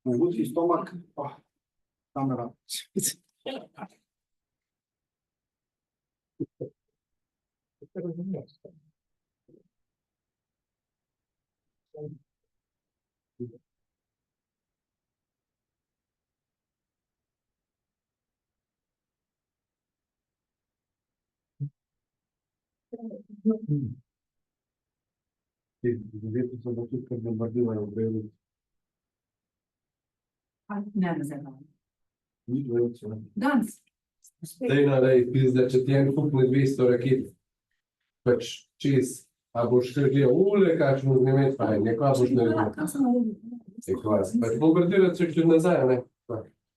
Multi stomach. Camera. Danes. Zdaj narediti, da če ti en kupne 200 raket, pač čez, a boš kar gledal, kakšno znemet, fajn, nekaj boš naredil. Pač bombardirati se še nazaj, ne?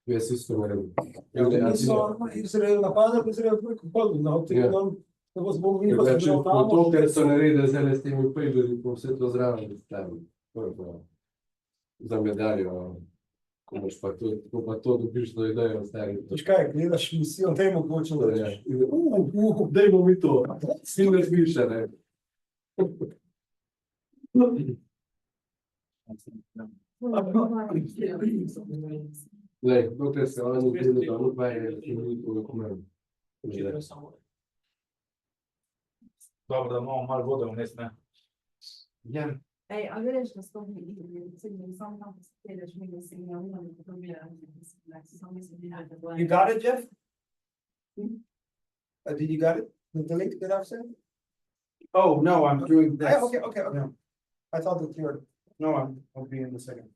Jaz isto naredim. Izrael napada, pa Izrael preko padl, da vas bomo mi pa Če po to, ker so naredili zdaj s temi pejbeli, po vse to zraven stavili. To je pa za medaljo. Ko pa to dobiš do idejo, stari. Toč kaj, gledaš misijo, da je mogoče rečeš. Dajmo mi to. Si ne razmišlja, ne? Lej, dokaj se oni vdeli, da ono pa je to dokument. Dobro, da imamo malo vode vmes, ne? Ja. Ej, a veš, da sploh ni samo tam posedeš, mi da se ne umem, da to mira, samo mislim, da je You got it, Jeff? Did you got it? The link that I've sent? Oh, no, I'm doing this. Okay. I thought that you were, no, I'll be in a second.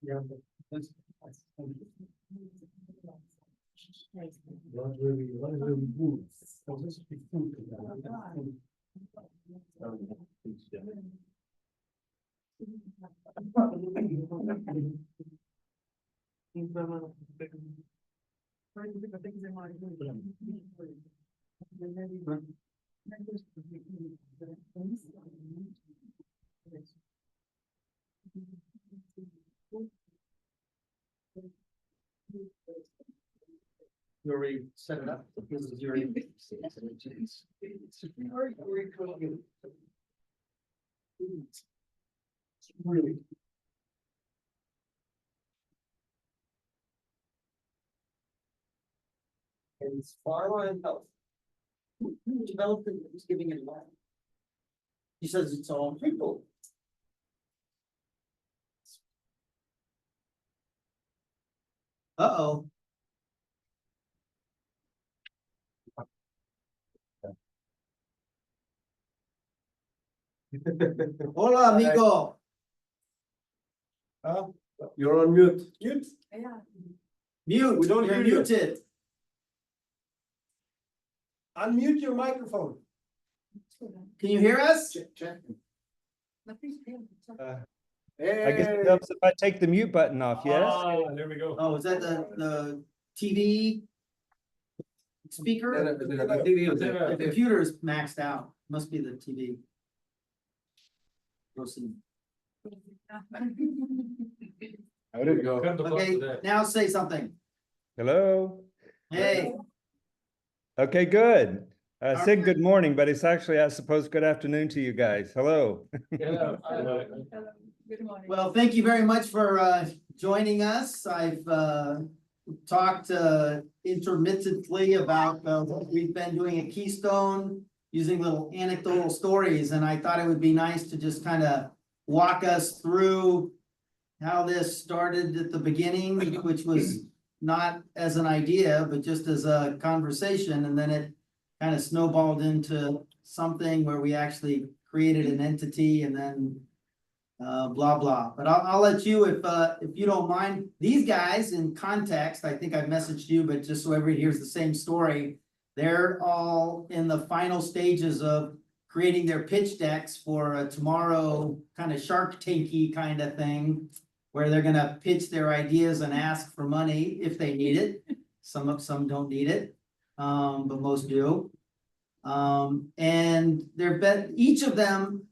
Yeah. Not really good. You already set it up. This is your. Really. And it's pharma and health. Who developed it? Who's giving it away? He says it's all people. Uh-oh. Hola, amigo. You're on mute. Mute. Yeah. Mute. We don't You're hear you. muted. Unmute your microphone. Can you hear us? Check. I guess it helps if I take the mute button off, yes? There we go. Oh, is that the TV speaker? The computer is maxed out. Must be the TV. We'll see. There you go. Okay, now say something. Hello? Hey, Okay, good. Said good morning, but it's actually, I suppose, good afternoon to you guys. Hello. Good morning. well, thank you very much for joining us. I've talked intermittently about what we've been doing at Keastone, using little anecdotal stories, and I thought it would be nice to just kind of walk us through how this started at the beginning, which was not as an idea, but just as a conversation, and then it kind of snowballed into something where we actually created an entity and then blah, blah. But I'll let you, if you don't mind, these guys in context, I think I messaged you, but just so everybody hears the same story, they're all in the final stages of creating their pitch decks for a tomorrow kind of Shark Tanky kind of thing, where they're gonna pitch their ideas and ask for money if they need it. Some don't need it, but most do. And each of them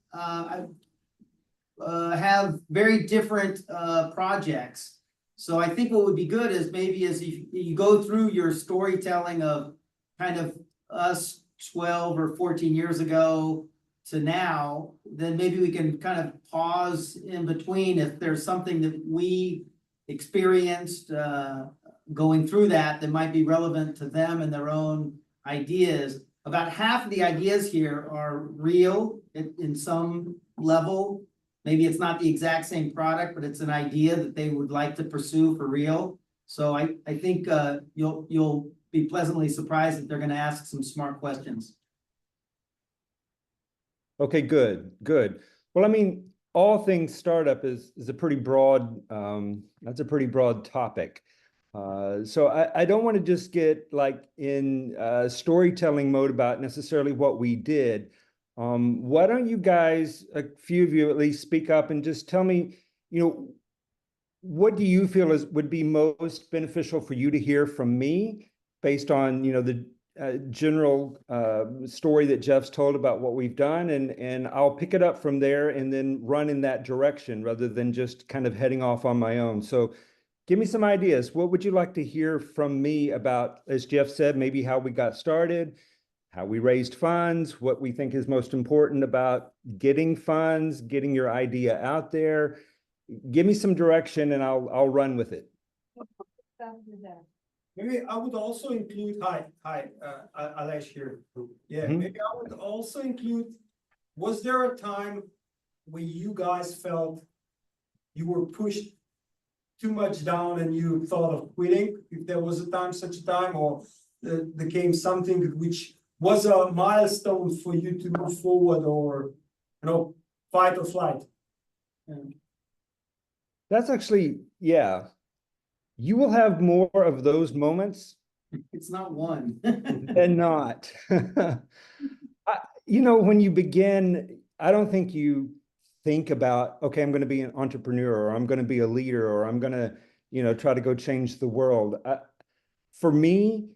have very different projects. So I think what would be good is maybe as you go through your storytelling of kind of us 12 or 14 years ago to now, then maybe we can kind of pause in between if there's something that we experienced going through that might be relevant to them and their own ideas. About half of the ideas here are real in some level. Maybe it's not the exact same product, but it's an idea that they would like to pursue for real. So I think you'll be pleasantly surprised that they're going to ask some smart questions. Okay, good, good. Well, I mean, all things startup is a pretty broad, that's a pretty broad topic. So I don't want to just get like in storytelling mode about necessarily what we did. Why don't you guys, a few of you at least, speak up and just tell me, what do you feel would be most beneficial for you to hear from me based on, the general story that Jeff's told about what we've done, and I'll pick it up from there and then run in that direction rather than just kind of heading off on my own. So give me some ideas. What would you like to hear from me about, as Jeff said, maybe how we got started, how we raised funds, what we think is most important about getting funds, getting your idea out there. Give me some direction and I'll run with it. Maybe I would also include, Alesh here. Yeah, maybe I would also include, was there a time when you guys felt you were pushed too much down and you thought of quitting? If there was such a time, or became something which was a milestone for you to move forward, or, fight or flight? That's actually, yeah. You will have more of those moments. It's not one. And not. When you begin, I don't think you think about, okay, I'm going to be an entrepreneur, or I'm going to be a leader, or I'm going to, try to go change the world. For me,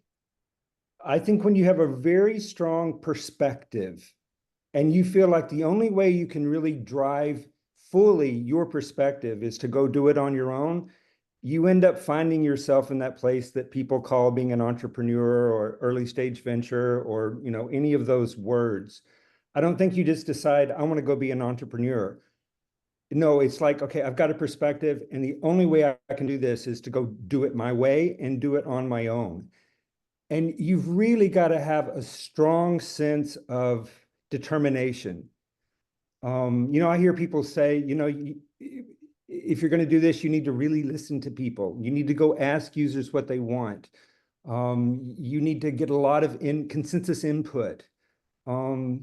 I think when you have a very strong perspective and you feel like the only way you can really drive fully your perspective is to go do it on your own, you end up finding yourself in that place that people call being an entrepreneur or early stage venture, or, any of those words. I don't think you just decide, I want to go be an entrepreneur. No, it's like, okay, I've got a perspective, and the only way I can do this is to go do it my way and do it on my own. And you've really got to have a strong sense of determination. I hear people say, if you're going to do this, you need to really listen to people. You need to go ask users what they want. You need to get a lot of consensus input. I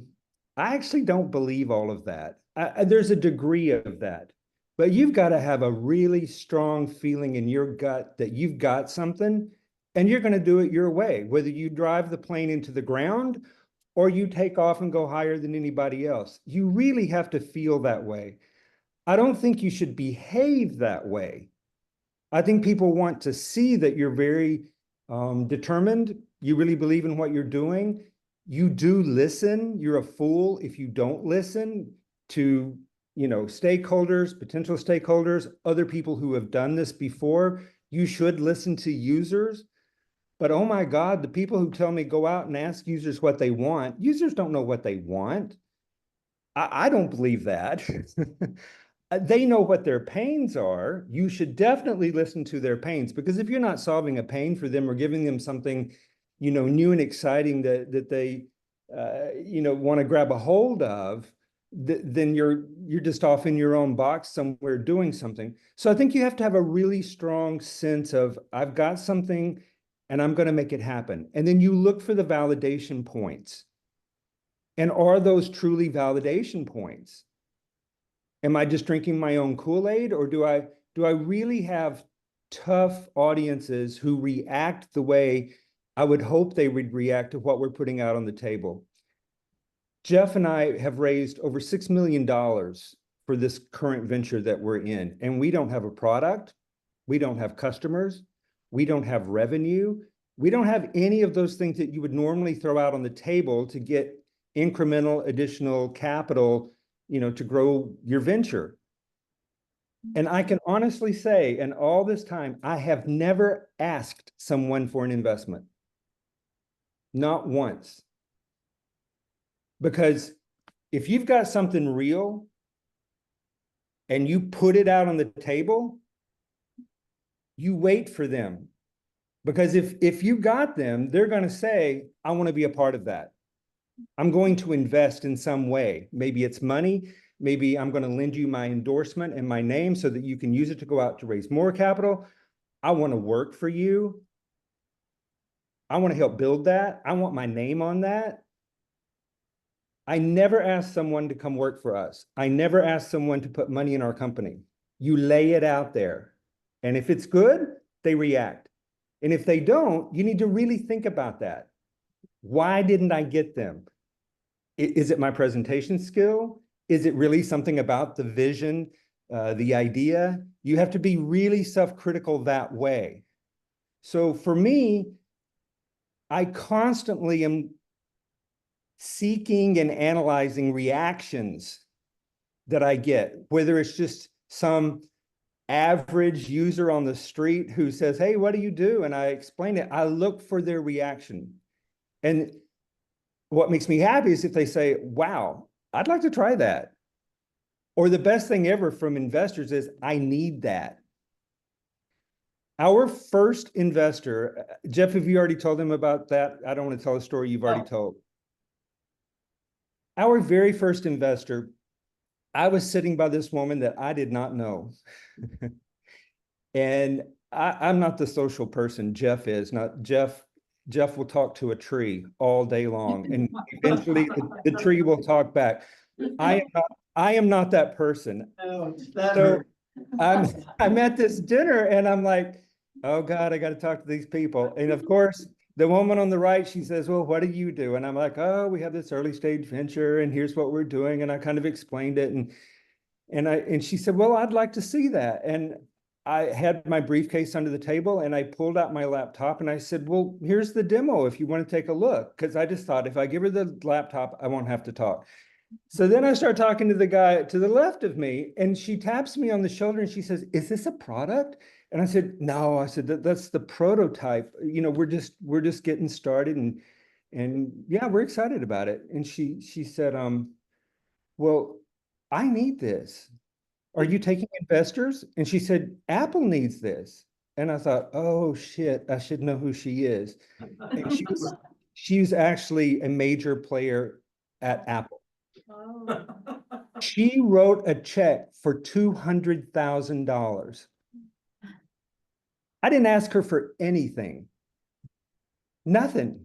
actually don't believe all of that. There's a degree of that, but you've got to have a really strong feeling in your gut that you've got something and you're going to do it your way, whether you drive the plane into the ground or you take off and go higher than anybody else. You really have to feel that way. I don't think you should behave that way. I think people want to see that you're very determined. You really believe in what you're doing. You do listen. You're a fool if you don't listen to, stakeholders, potential stakeholders, other people who have done this before. You should listen to users. But oh my God, the people who tell me go out and ask users what they want, users don't know what they want. I don't believe that. They know what their pains are. You should definitely listen to their pains, because if you're not solving a pain for them or giving them something, new and exciting that they, want to grab a hold of, then you're just off in your own box somewhere doing something. So I think you have to have a really strong sense of, I've got something and I'm going to make it happen. And then you look for the validation points. And are those truly validation points? Am I just drinking my own Kool-Aid, or do I really have tough audiences who react the way I would hope they would react to what we're putting out on the table? Jeff and I have raised over $6 million for this current venture that we're in, and we don't have a product, we don't have customers, we don't have revenue, we don't have any of those things that you would normally throw out on the table to get incremental additional capital, to grow your venture. And I can honestly say, in all this time, I have never asked someone for an investment. Not once. Because if you've got something real and you put it out on the table, you wait for them. Because if you got them, they're going to say, I want to be a part of that. I'm going to invest in some way. Maybe it's money. Maybe I'm going to lend you my endorsement and my name so that you can use it to go out to raise more capital. I want to work for you. I want to help build that. I want my name on that. I never asked someone to come work for us. I never asked someone to put money in our company. You lay it out there. And if it's good, they react. And if they don't, you need to really think about that. Why didn't I get them? Is it my presentation skill? Is it really something about the vision, the idea? You have to be really self-critical that way. So for me, I constantly am seeking and analyzing reactions that I get, whether it's just some average user on the street who says, hey, what do you do? And I explain it. I look for their reaction. And what makes me happy is if they say, wow, I'd like to try that. Or the best thing ever from investors is, I need that. Our first investor, Jeff, have you already told them about that? I don't want to tell a story you've already told. Our very first investor, I was sitting by this woman that I did not know. And I'm not the social person. Jeff is not. Jeff will talk to a tree all day long, and eventually the tree will talk back. I am not that person. Oh, that So hurt. I'm at this dinner and I'm like, oh God, I got to talk to these people. And of course, the woman on the right, she says, well, what do you do? And I'm like, oh, we have this early stage venture and here's what we're doing. And I kind of explained it. And she said, well, I'd like to see that. And I had my briefcase under the table and I pulled out my laptop and I said, well, here's the demo if you want to take a look. Because I just thought if I give her the laptop, I won't have to talk. So then I start talking to the guy to the left of me and she taps me on the shoulder and she says, is this a product? And I said, no, I said, that's the prototype. We're just getting started and yeah, we're excited about it. And she said, well, I need this. Are you taking investors? And she said, Apple needs this. And I thought, oh shit, I should know who she is. And she's actually a major player at Apple. Oh. She wrote a check for $200,000. I didn't ask her for anything. Nothing.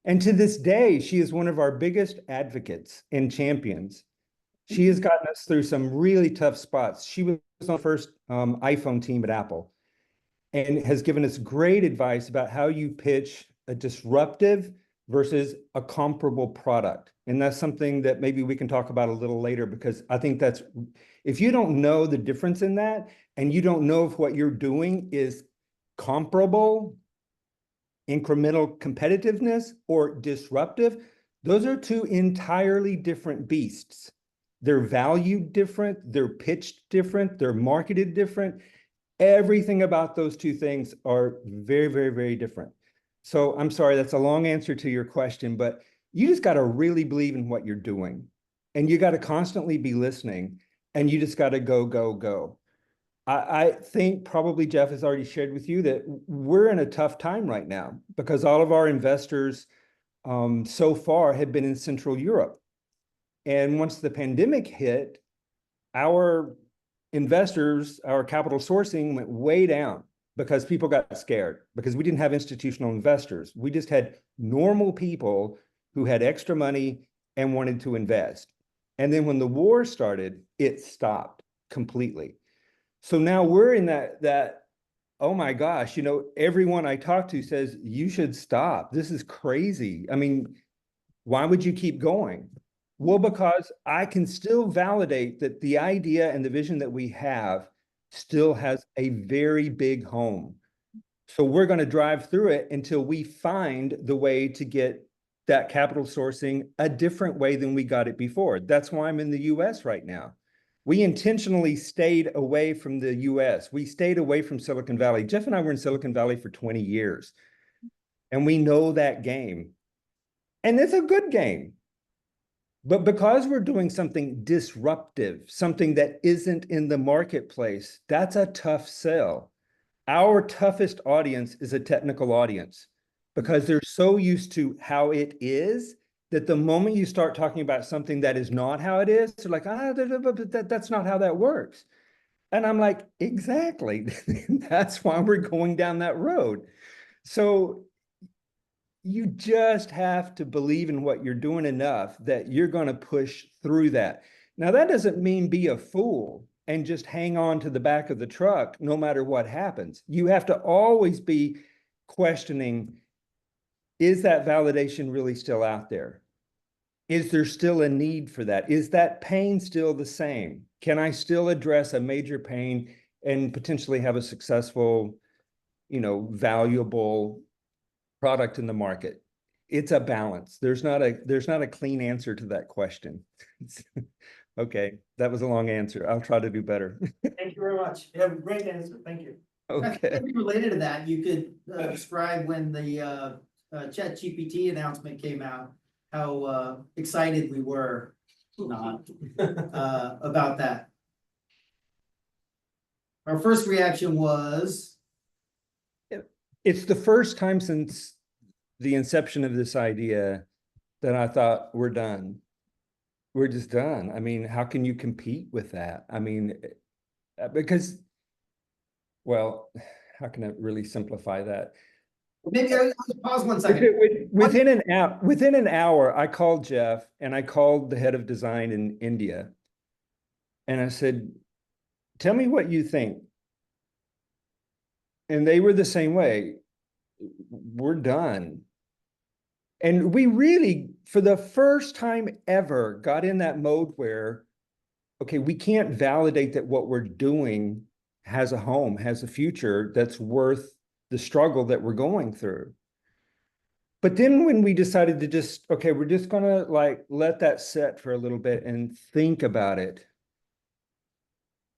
And to this day, she is one of our biggest advocates and champions. She has gotten us through some really tough spots. She was on the first iPhone team at Apple and has given us great advice about how you pitch a disruptive versus a comparable product. And that's something that maybe we can talk about a little later, because I think that's, if you don't know the difference in that, and you don't know if what you're doing is comparable, incremental competitiveness, or disruptive, those are two entirely different beasts. They're valued different, they're pitched different, they're marketed different. Everything about those two things are very, very, very different. So I'm sorry, that's a long answer to your question, but you just got to really believe in what you're doing. And you got to constantly be listening, and you just got to go, go, go. I think probably Jeff has already shared with you that we're in a tough time right now because all of our investors so far have been in Central Europe. And once the pandemic hit, our investors, our capital sourcing went way down because people got scared, because we didn't have institutional investors. We just had normal people who had extra money and wanted to invest. And then when the war started, it stopped completely. So now we're in that, oh my gosh, you know, everyone I talk to says, you should stop. This is crazy. I mean, why would you keep going? Well, because I can still validate that the idea and the vision that we have still has a very big home. So we're going to drive through it until we find the way to get that capital sourcing a different way than we got it before. That's why I'm in the US right now. We intentionally stayed away from the US. We stayed away from Silicon Valley. Jeff and I were in Silicon Valley for 20 years, and we know that game. And it's a good game. But because we're doing something disruptive, something that isn't in the marketplace, that's a tough sell. Our toughest audience is a technical audience because they're so used to how it is that the moment you start talking about something that is not how it is, they're like, that's not how that works. And I'm like, exactly. That's why we're going down that road. So you just have to believe in what you're doing enough that you're going to push through that. Now, that doesn't mean be a fool and just hang on to the back of the truck no matter what happens. You have to always be questioning, is that validation really still out there? Is there still a need for that? Is that pain still the same? Can I still address a major pain and potentially have a successful, you know, valuable product in the market? It's a balance. There's not a clean answer to that question. Okay, that was a long answer. I'll try to do better. Thank you very much. You have a great answer. Thank you. Okay. Maybe related to that, you could describe when the ChatGPT announcement came out, how excited we were not about that. Our first reaction was, It's the first time since the inception of this idea that I thought we're done. We're just done. I mean, how can you compete with that? I mean, because, well, how can I really simplify that? maybe I'll pause 1 second. Within an hour, I called Jeff and I called the head of design in India. And I said, tell me what you think. And they were the same way. We're done. And we really, for the first time ever, got in that mode where, okay, we can't validate that what we're doing has a home, has a future that's worth the struggle that we're going through. But then when we decided to just, okay, we're just gonna like let that set for a little bit and think about it.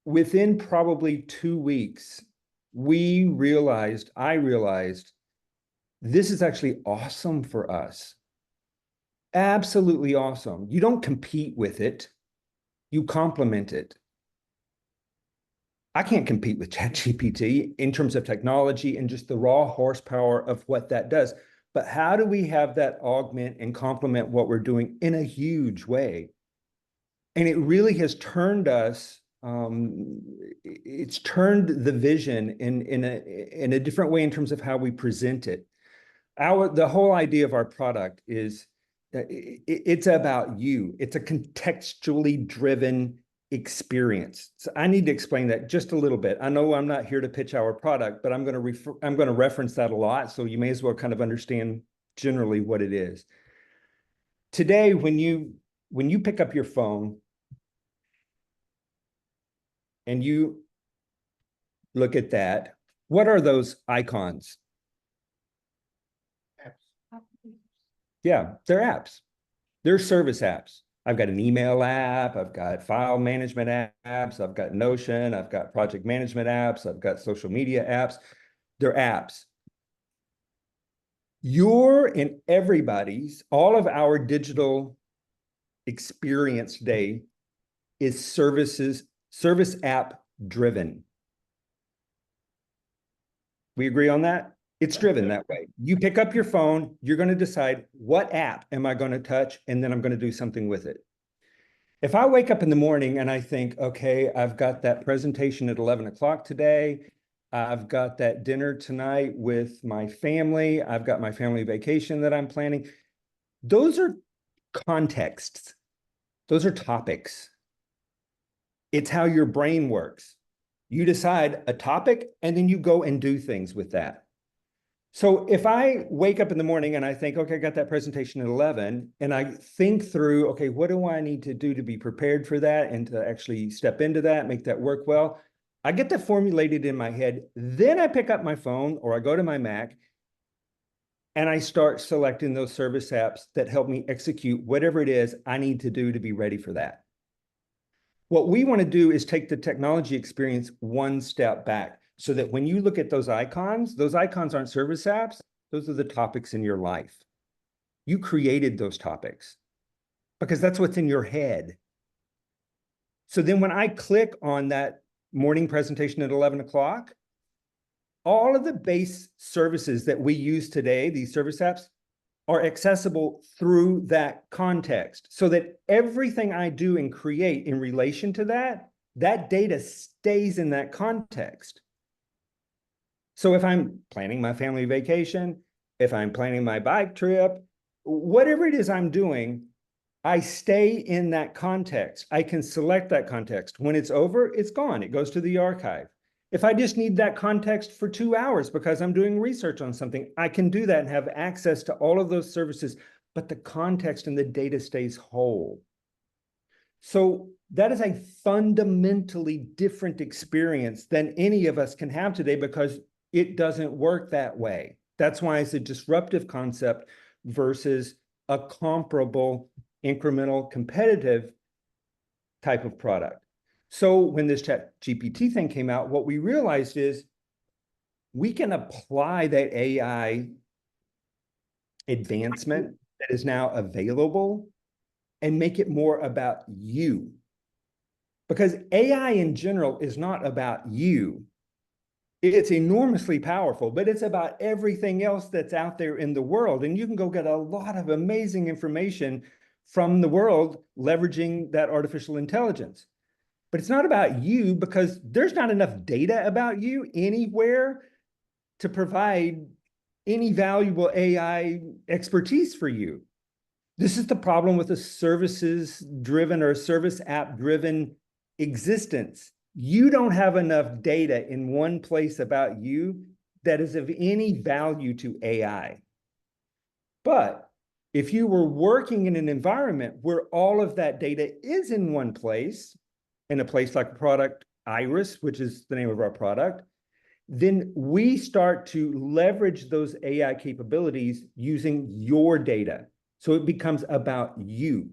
Within probably 2 weeks, I realized this is actually awesome for us. Absolutely awesome. You don't compete with it. You complement it. I can't compete with ChatGPT in terms of technology and just the raw horsepower of what that does. But how do we have that augment and complement what we're doing in a huge way? And it really has turned us, it's turned the vision in a different way in terms of how we present it. The whole idea of our product is it's about you. It's a contextually driven experience. So I need to explain that just a little bit. I know I'm not here to pitch our product, but I'm going to reference that a lot. So you may as well kind of understand generally what it is. Today, when you pick up your phone and you look at that, what are those icons? Yeah, they're apps. They're service apps. I've got an email app. I've got file management apps. I've got Notion. I've got project management apps. I've got social media apps. They're apps. Your and everybody's, all of our digital experience today is service app driven. We agree on that? It's driven that way. You pick up your phone, you're going to decide what app am I going to touch, and then I'm going to do something with it. If I wake up in the morning and I think, okay, I've got that presentation at 11 o'clock today, I've got that dinner tonight with my family, I've got my family vacation that I'm planning, those are contexts. Those are topics. It's how your brain works. You decide a topic and then you go and do things with that. So if I wake up in the morning and I think, okay, I got that presentation at 11, and I think through, okay, what do I need to do to be prepared for that and to actually step into that, make that work well? I get that formulated in my head. Then I pick up my phone or I go to my Mac and I start selecting those service apps that help me execute whatever it is I need to do to be ready for that. What we want to do is take the technology experience one step back so that when you look at those icons aren't service apps, those are the topics in your life. You created those topics because that's what's in your head. So then when I click on that morning presentation at 11 o'clock, all of the base services that we use today, these service apps, are accessible through that context so that everything I do and create in relation to that, that data stays in that context. So if I'm planning my family vacation, if I'm planning my bike trip, whatever it is I'm doing, I stay in that context. I can select that context. When it's over, it's gone. It goes to the archive. If I just need that context for 2 hours because I'm doing research on something, I can do that and have access to all of those services, but the context and the data stays whole. So that is a fundamentally different experience than any of us can have today because it doesn't work that way. That's why it's a disruptive concept versus a comparable, incremental, competitive type of product. So when this ChatGPT thing came out, what we realized is we can apply that AI advancement that is now available and make it more about you. Because AI in general is not about you. It's enormously powerful, but it's about everything else that's out there in the world. And you can go get a lot of amazing information from the world leveraging that artificial intelligence. But it's not about you because there's not enough data about you anywhere to provide any valuable AI expertise for you. This is the problem with a services-driven or service app-driven existence. You don't have enough data in one place about you that is of any value to AI. But if you were working in an environment where all of that data is in one place, in a place like product Iris, which is the name of our product, then we start to leverage those AI capabilities using your data. So it becomes about you.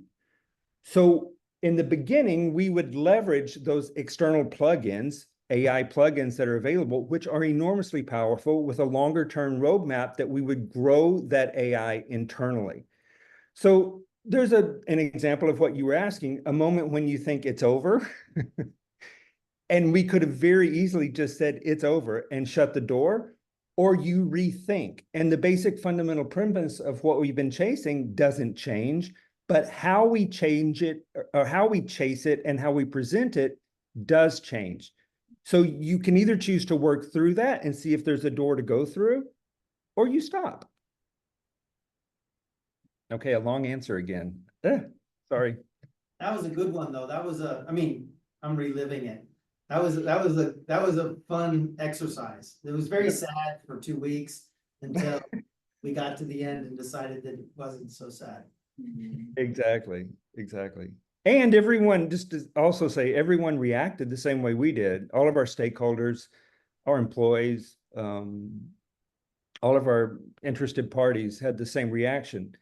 So in the beginning, we would leverage those external plugins, AI plugins that are available, which are enormously powerful with a longer term roadmap that we would grow that AI internally. So there's an example of what you were asking, a moment when you think it's over. And we could have very easily just said it's over and shut the door, or you rethink. And the basic fundamental premise of what we've been chasing doesn't change, but how we change it or how we chase it and how we present it does change. So you can either choose to work through that and see if there's a door to go through, or you stop. Okay, a long answer again. Sorry. That was a good one, though. That was I mean, I'm reliving it. That was a fun exercise. It was very sad for 2 weeks until we got to the end and decided that it wasn't so sad. Exactly. And everyone, just to also say, everyone reacted the same way we did. All of our stakeholders, our employees, all of our interested parties had the same reaction.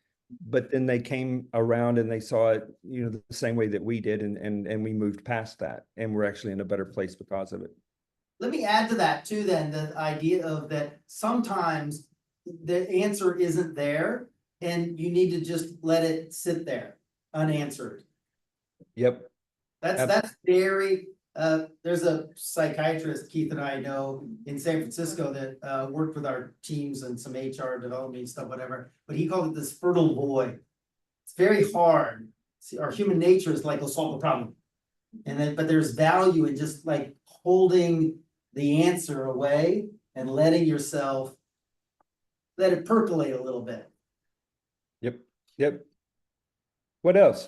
But then they came around and they saw it, the same way that we did, and we moved past that, and we're actually in a better place because of it. Let me add to that too, then, the idea of that sometimes the answer isn't there and you need to just let it sit there unanswered. Yep. That's very, there's a psychiatrist, Keith and I know in San Francisco that worked with our teams and some HR development stuff, whatever, but he called it this fertile void. It's very hard see, our human nature is like, let's solve the problem. And then, but there's value in just like holding the answer away and letting yourself, let it percolate a little bit. Yep. What else?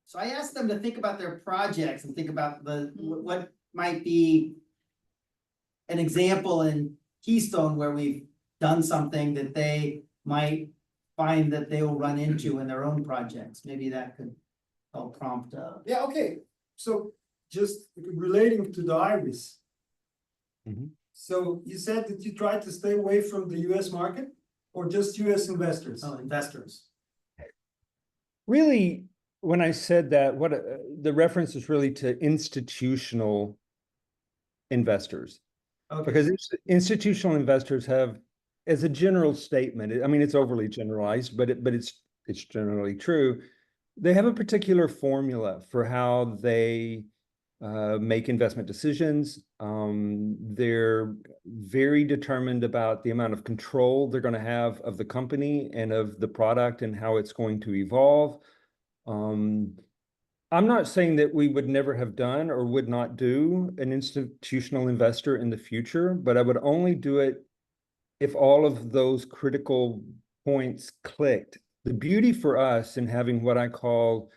So I asked them to think about their projects and think about what might be an example in Keastone where we've done something that they might find that they will run into in their own projects. Maybe that could help prompt. Yeah, okay, so just relating to the iris. Mhm. So you said that you tried to stay away from the US market or just US investors? Investors. Really, when I said that, what the reference is really to institutional investors. Okay, Because institutional investors have, as a general statement, I mean, it's overly generalized, but it's generally true. They have a particular formula for how they make investment decisions. They're very determined about the amount of control they're going to have of the company and of the product and how it's going to evolve. I'm not saying that we would never have done or would not do an institutional investor in the future, but I would only do it if all of those critical points clicked. The beauty for us in having what I call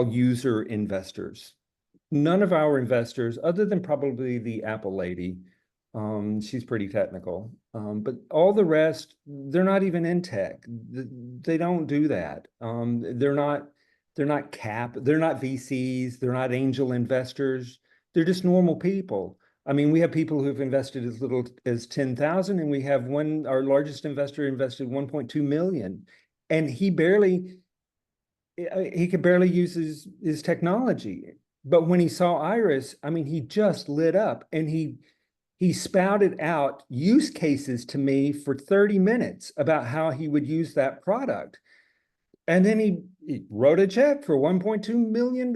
user investors. None of our investors, other than probably the Apple lady, she's pretty technical, but all the rest, they're not even in tech. They don't do that. They're not VCs, they're not angel investors. They're just normal people. I mean, we have people who've invested as little as 10,000, and we have our largest investor invested 1.2 million, and he could barely use his technology. But when he saw Iris, I mean, he just lit up, and he spouted out use cases to me for 30 minutes about how he would use that product. And then he wrote a check for $1.2 million.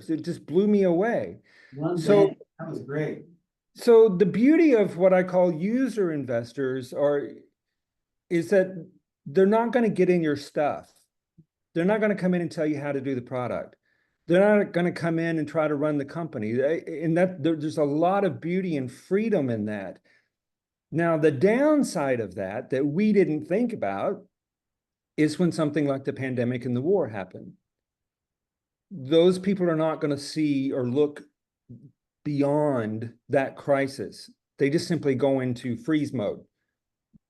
It just blew me away. that was great. So the beauty of what I call user investors is that they're not going to get in your stuff. They're not going to come in and tell you how to do the product. They're not going to come in and try to run the company. And there's a lot of beauty and freedom in that. Now, the downside of that we didn't think about is when something like the pandemic and the war happened. Those people are not going to see or look beyond that crisis. They just simply go into freeze mode.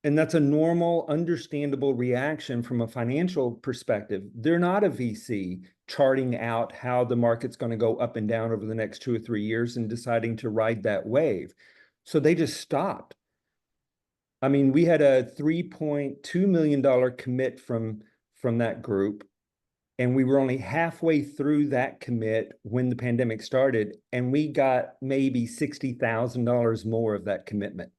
And that's a normal, understandable reaction from a financial perspective. They're not a VC charting out how the market's going to go up and down over the next 2 or 3 years and deciding to ride that wave. So they just stopped. I mean, we had a $3.2 million commit from that group, and we were only halfway through that commit when the pandemic started, and we got maybe $60,000 more of that commitment.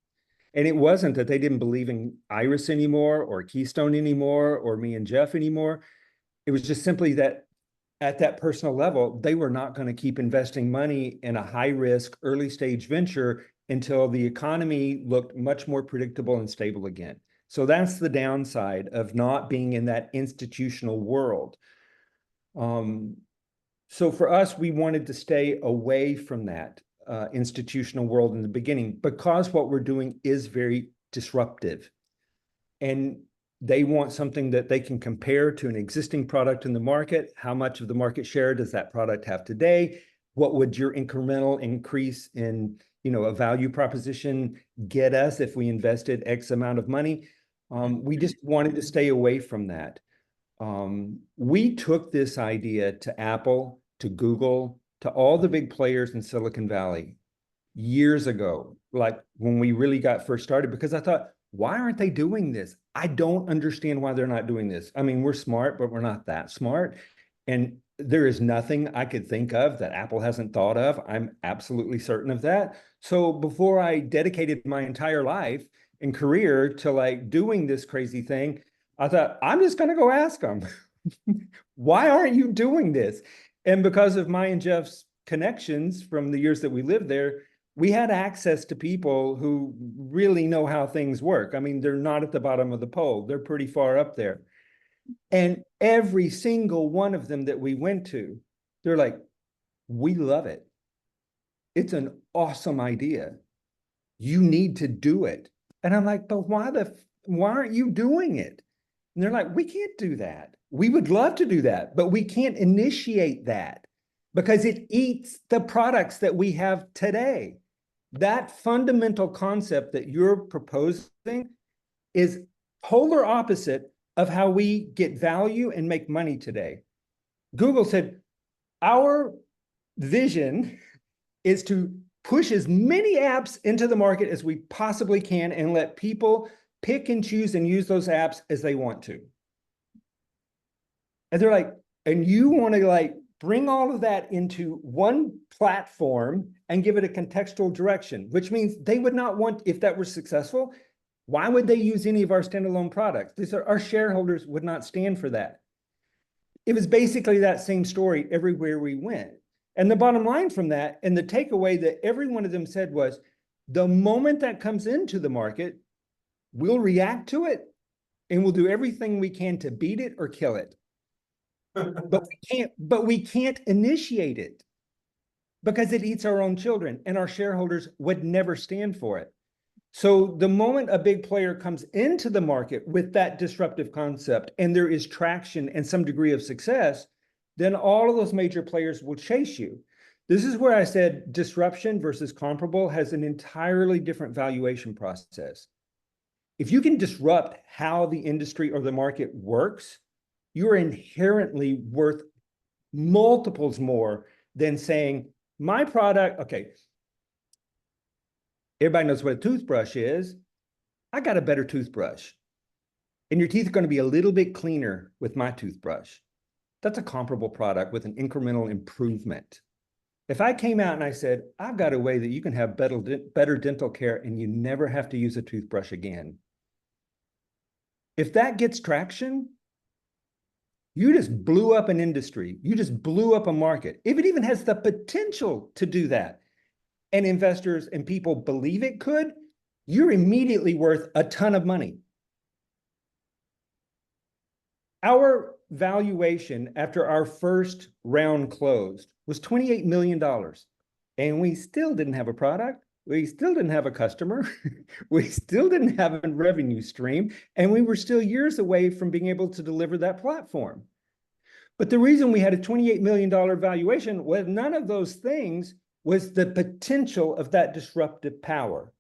And it wasn't that they didn't believe in Iris anymore or Keastone anymore or me and Jeff anymore. It was just simply that at that personal level, they were not going to keep investing money in a high-risk, early-stage venture until the economy looked much more predictable and stable again. So that's the downside of not being in that institutional world. So for us, we wanted to stay away from that institutional world in the beginning because what we're doing is very disruptive. And they want something that they can compare to an existing product in the market. How much of the market share does that product have today? What would your incremental increase in, a value proposition get us if we invested X amount of money? We just wanted to stay away from that. We took this idea to Apple, to Google, to all the big players in Silicon Valley years ago, like when we really got first started, because I thought, why aren't they doing this? I don't understand why they're not doing this. I mean, we're smart, but we're not that smart. And there is nothing I could think of that Apple hasn't thought of. I'm absolutely certain of that. So before I dedicated my entire life and career to like doing this crazy thing, I thought, I'm just going to go ask them, why aren't you doing this? And because of my and Jeff's connections from the years that we lived there, we had access to people who really know how things work. I mean, they're not at the bottom of the poll. They're pretty far up there. And every single one of them that we went to, they're like, we love it. It's an awesome idea. You need to do it. And I'm like, but why aren't you doing it? And they're like, we can't do that. We would love to do that, but we can't initiate that because it eats the products that we have today. That fundamental concept that you're proposing is polar opposite of how we get value and make money today. Google said, our vision is to push as many apps into the market as we possibly can and let people pick and choose and use those apps as they want to. And they're like, and you want to like bring all of that into one platform and give it a contextual direction, which means they would not want, if that were successful, why would they use any of our standalone products? Our shareholders would not stand for that. It was basically that same story everywhere we went. And the bottom line from that, and the takeaway that every one of them said was, the moment that comes into the market, we'll react to it and we'll do everything we can to beat it or kill it. But we can't initiate it because it eats our own children and our shareholders would never stand for it. So the moment a big player comes into the market with that disruptive concept and there is traction and some degree of success, then all of those major players will chase you. This is where I said disruption versus comparable has an entirely different valuation process. If you can disrupt how the industry or the market works, you're inherently worth multiples more than saying, my product, okay, everybody knows what a toothbrush is. I got a better toothbrush. And your teeth are going to be a little bit cleaner with my toothbrush. That's a comparable product with an incremental improvement. If I came out and I said, I've got a way that you can have better dental care and you never have to use a toothbrush again. If that gets traction, you just blew up an industry. You just blew up a market. If it even has the potential to do that, and investors and people believe it could, you're immediately worth a ton of money. Our valuation after our first round closed was $28 million. And we still didn't have a product. We still didn't have a customer. We still didn't have a revenue stream. And we were still years away from being able to deliver that platform. But the reason we had a $28 million valuation was none of those things was the potential of that disruptive power.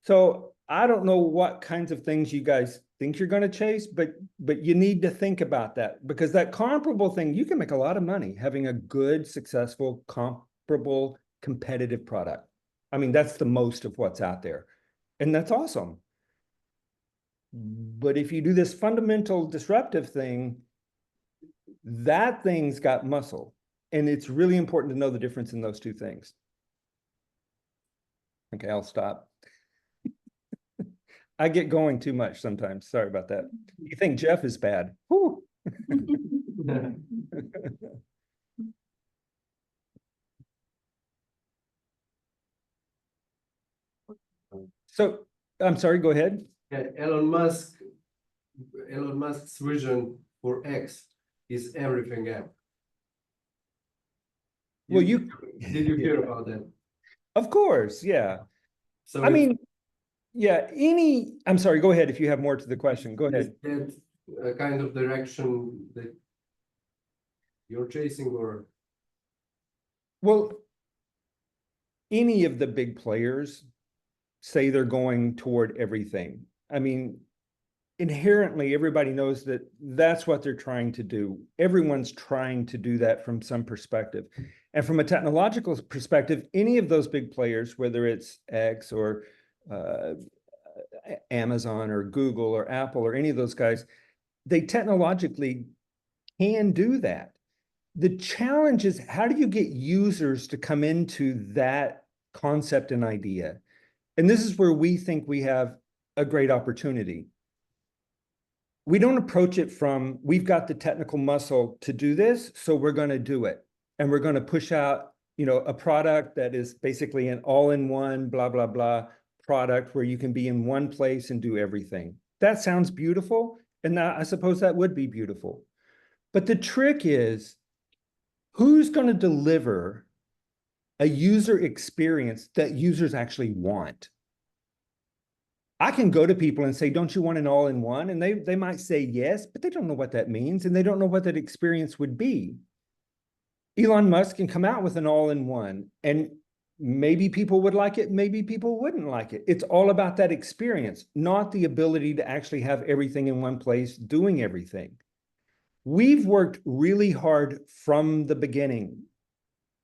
So I don't know what kinds of things you guys think you're going to chase, but you need to think about that because that comparable thing, you can make a lot of money having a good, successful, comparable, competitive product. I mean, that's the most of what's out there. And that's awesome. But if you do this fundamental disruptive thing, that thing's got muscle. And it's really important to know the difference in those two things. Okay, I'll stop. I get going too much sometimes. Sorry about that. You think Jeff is bad. Whew. So, I'm sorry, go ahead. Yeah, Elon Musk's vision for X is everything app. Well, did you hear about that? Of course, yeah. So I mean, yeah, I'm sorry, go ahead if you have more to the question. Go ahead. Is that a kind of direction that you're chasing or? Well, any of the big players say they're going toward everything. I mean, inherently, everybody knows that that's what they're trying to do. Everyone's trying to do that from some perspective. And from a technological perspective, any of those big players, whether it's X or Amazon or Google or Apple or any of those guys, they technologically can do that. The challenge is, how do you get users to come into that concept and idea? And this is where we think we have a great opportunity. We don't approach it from, we've got the technical muscle to do this, so we're going to do it. And we're going to push out a product that is basically an all-in-one, blah, blah, blah product where you can be in one place and do everything. That sounds beautiful. And I suppose that would be beautiful. But the trick is, who's going to deliver a user experience that users actually want? I can go to people and say, don't you want an all-in-one? And they might say yes, but they don't know what that means. And they don't know what that experience would be. Elon Musk can come out with an all-in-one, and maybe people would like it, maybe people wouldn't like it. It's all about that experience, not the ability to actually have everything in one place doing everything. We've worked really hard from the beginning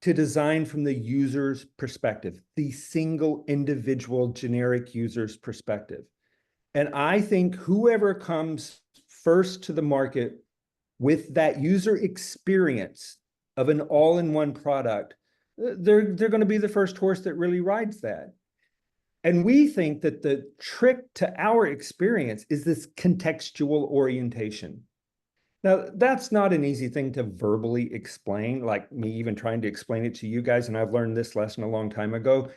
to design from the user's perspective, the single individual generic user's perspective. And I think whoever comes first to the market with that user experience of an all-in-one product, they're going to be the first horse that really rides that. And we think that the trick to our experience is this contextual orientation. Now, that's not an easy thing to verbally explain, like me even trying to explain it to you guys, and I've learned this lesson a long time ago.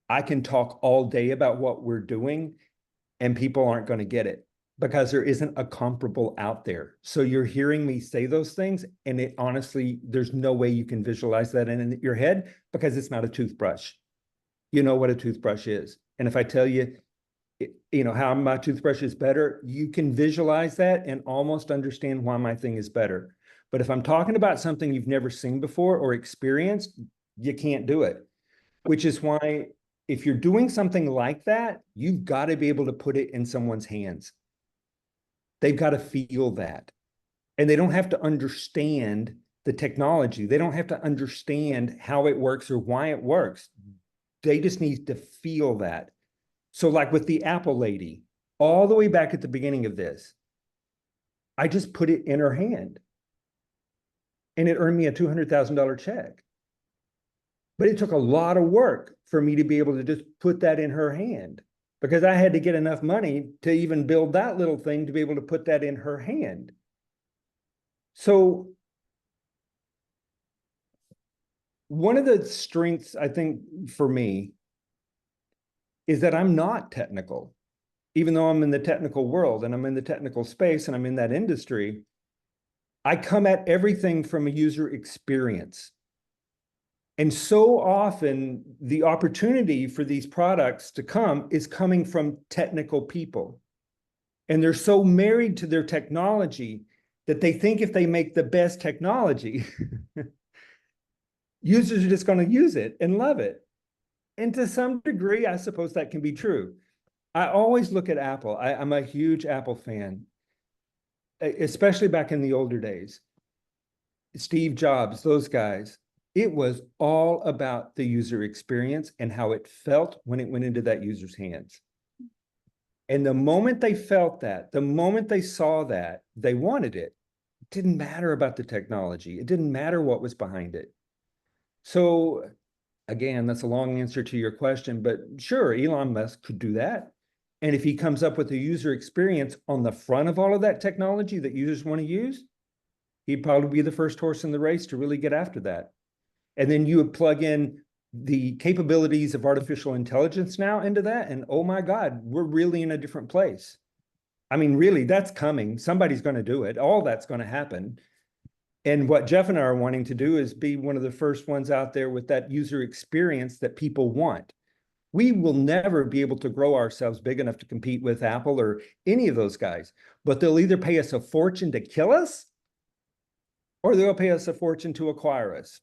I can talk all day about what we're doing, and people aren't going to get it because there isn't a comparable out there. So you're hearing me say those things, and it honestly, there's no way you can visualize that in your head because it's not a toothbrush. You know what a toothbrush is. And if I tell you, how my toothbrush is better, you can visualize that and almost understand why my thing is better. But if I'm talking about something you've never seen before or experienced, you can't do it. Which is why if you're doing something like that, you've got to be able to put it in someone's hands. They've got to feel that. And they don't have to understand the technology. They don't have to understand how it works or why it works. They just need to feel that. So like with the Apple lady, all the way back at the beginning of this, I just put it in her hand. And it earned me a $200,000 check. But it took a lot of work for me to be able to just put that in her hand, because I had to get enough money to even build that little thing to be able to put that in her hand. So one of the strengths, I think, for me is that I'm not technical. Even though I'm in the technical world and I'm in the technical space and I'm in that industry, I come at everything from a user experience. And so often the opportunity for these products to come is coming from technical people. And they're so married to their technology that they think if they make the best technology, users are just going to use it and love it. And to some degree, I suppose that can be true. I always look at Apple. I'm a huge Apple fan, especially back in the older days. Steve Jobs, those guys. It was all about the user experience and how it felt when it went into that user's hands. And the moment they felt that, the moment they saw that, they wanted it. It didn't matter about the technology. It didn't matter what was behind it. So again, that's a long answer to your question, but sure, Elon Musk could do that. And if he comes up with a user experience on the front of all of that technology that users want to use, he'd probably be the first horse in the race to really get after that. And then you would plug in the capabilities of artificial intelligence now into that, and oh my God, we're really in a different place. I mean, really, that's coming. Somebody's going to do it. All that's going to happen. And what Jeff and I are wanting to do is be one of the first ones out there with that user experience that people want. We will never be able to grow ourselves big enough to compete with Apple or any of those guys, but they'll either pay us a fortune to kill us or they'll pay us a fortune to acquire us.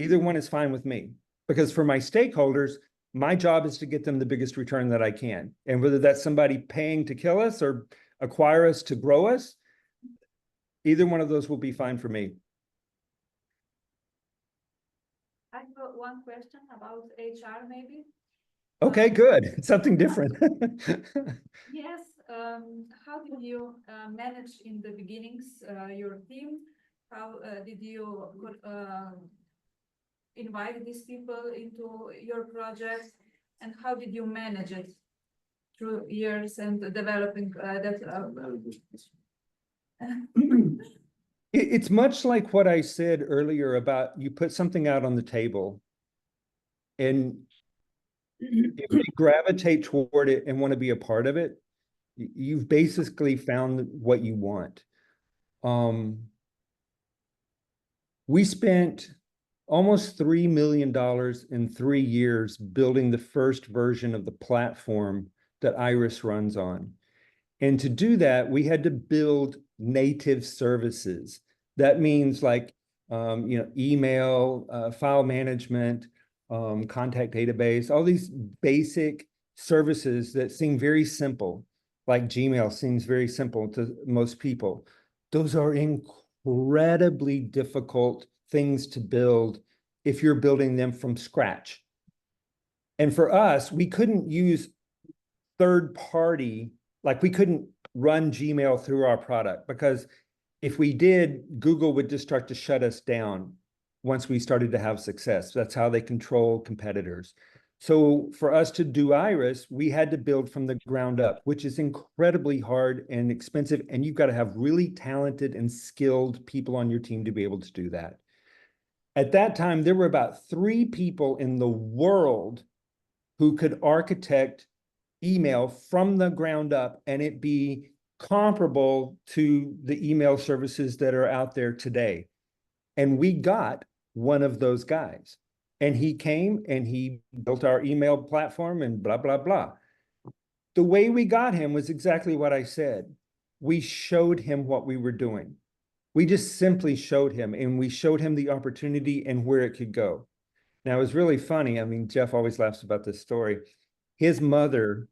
Either one is fine with me, because for my stakeholders, my job is to get them the biggest return that I can. And whether that's somebody paying to kill us or acquire us to grow us, either one of those will be fine for me. I've got one question about HR maybe. Okay, good. Something different. Yes, how did you manage in the beginnings your team? How did you invite these people into your project? And how did you manage it through years and developing that? It's much like what I said earlier about you put something out on the table and if they gravitate toward it and want to be a part of it, you've basically found what you want. We spent almost $3 million in 3 years building the first version of the platform that Iris runs on. And to do that, we had to build native services. That means like, email, file management, contact database, all these basic services that seem very simple, like Gmail seems very simple to most people. Those are incredibly difficult things to build if you're building them from scratch. And for us, we couldn't use third party, like we couldn't run Gmail through our product because if we did, Google would just start to shut us down once we started to have success. That's how they control competitors. So for us to do Iris, we had to build from the ground up, which is incredibly hard and expensive. And you've got to have really talented and skilled people on your team to be able to do that. At that time, there were about 3 people in the world who could architect email from the ground up and it be comparable to the email services that are out there today. And we got one of those guys. And he came and he built our email platform and blah, blah, blah. The way we got him was exactly what I said. We showed him what we were doing. We just simply showed him and we showed him the opportunity and where it could go. Now, it was really funny. I mean, Jeff always laughs about this story. His mother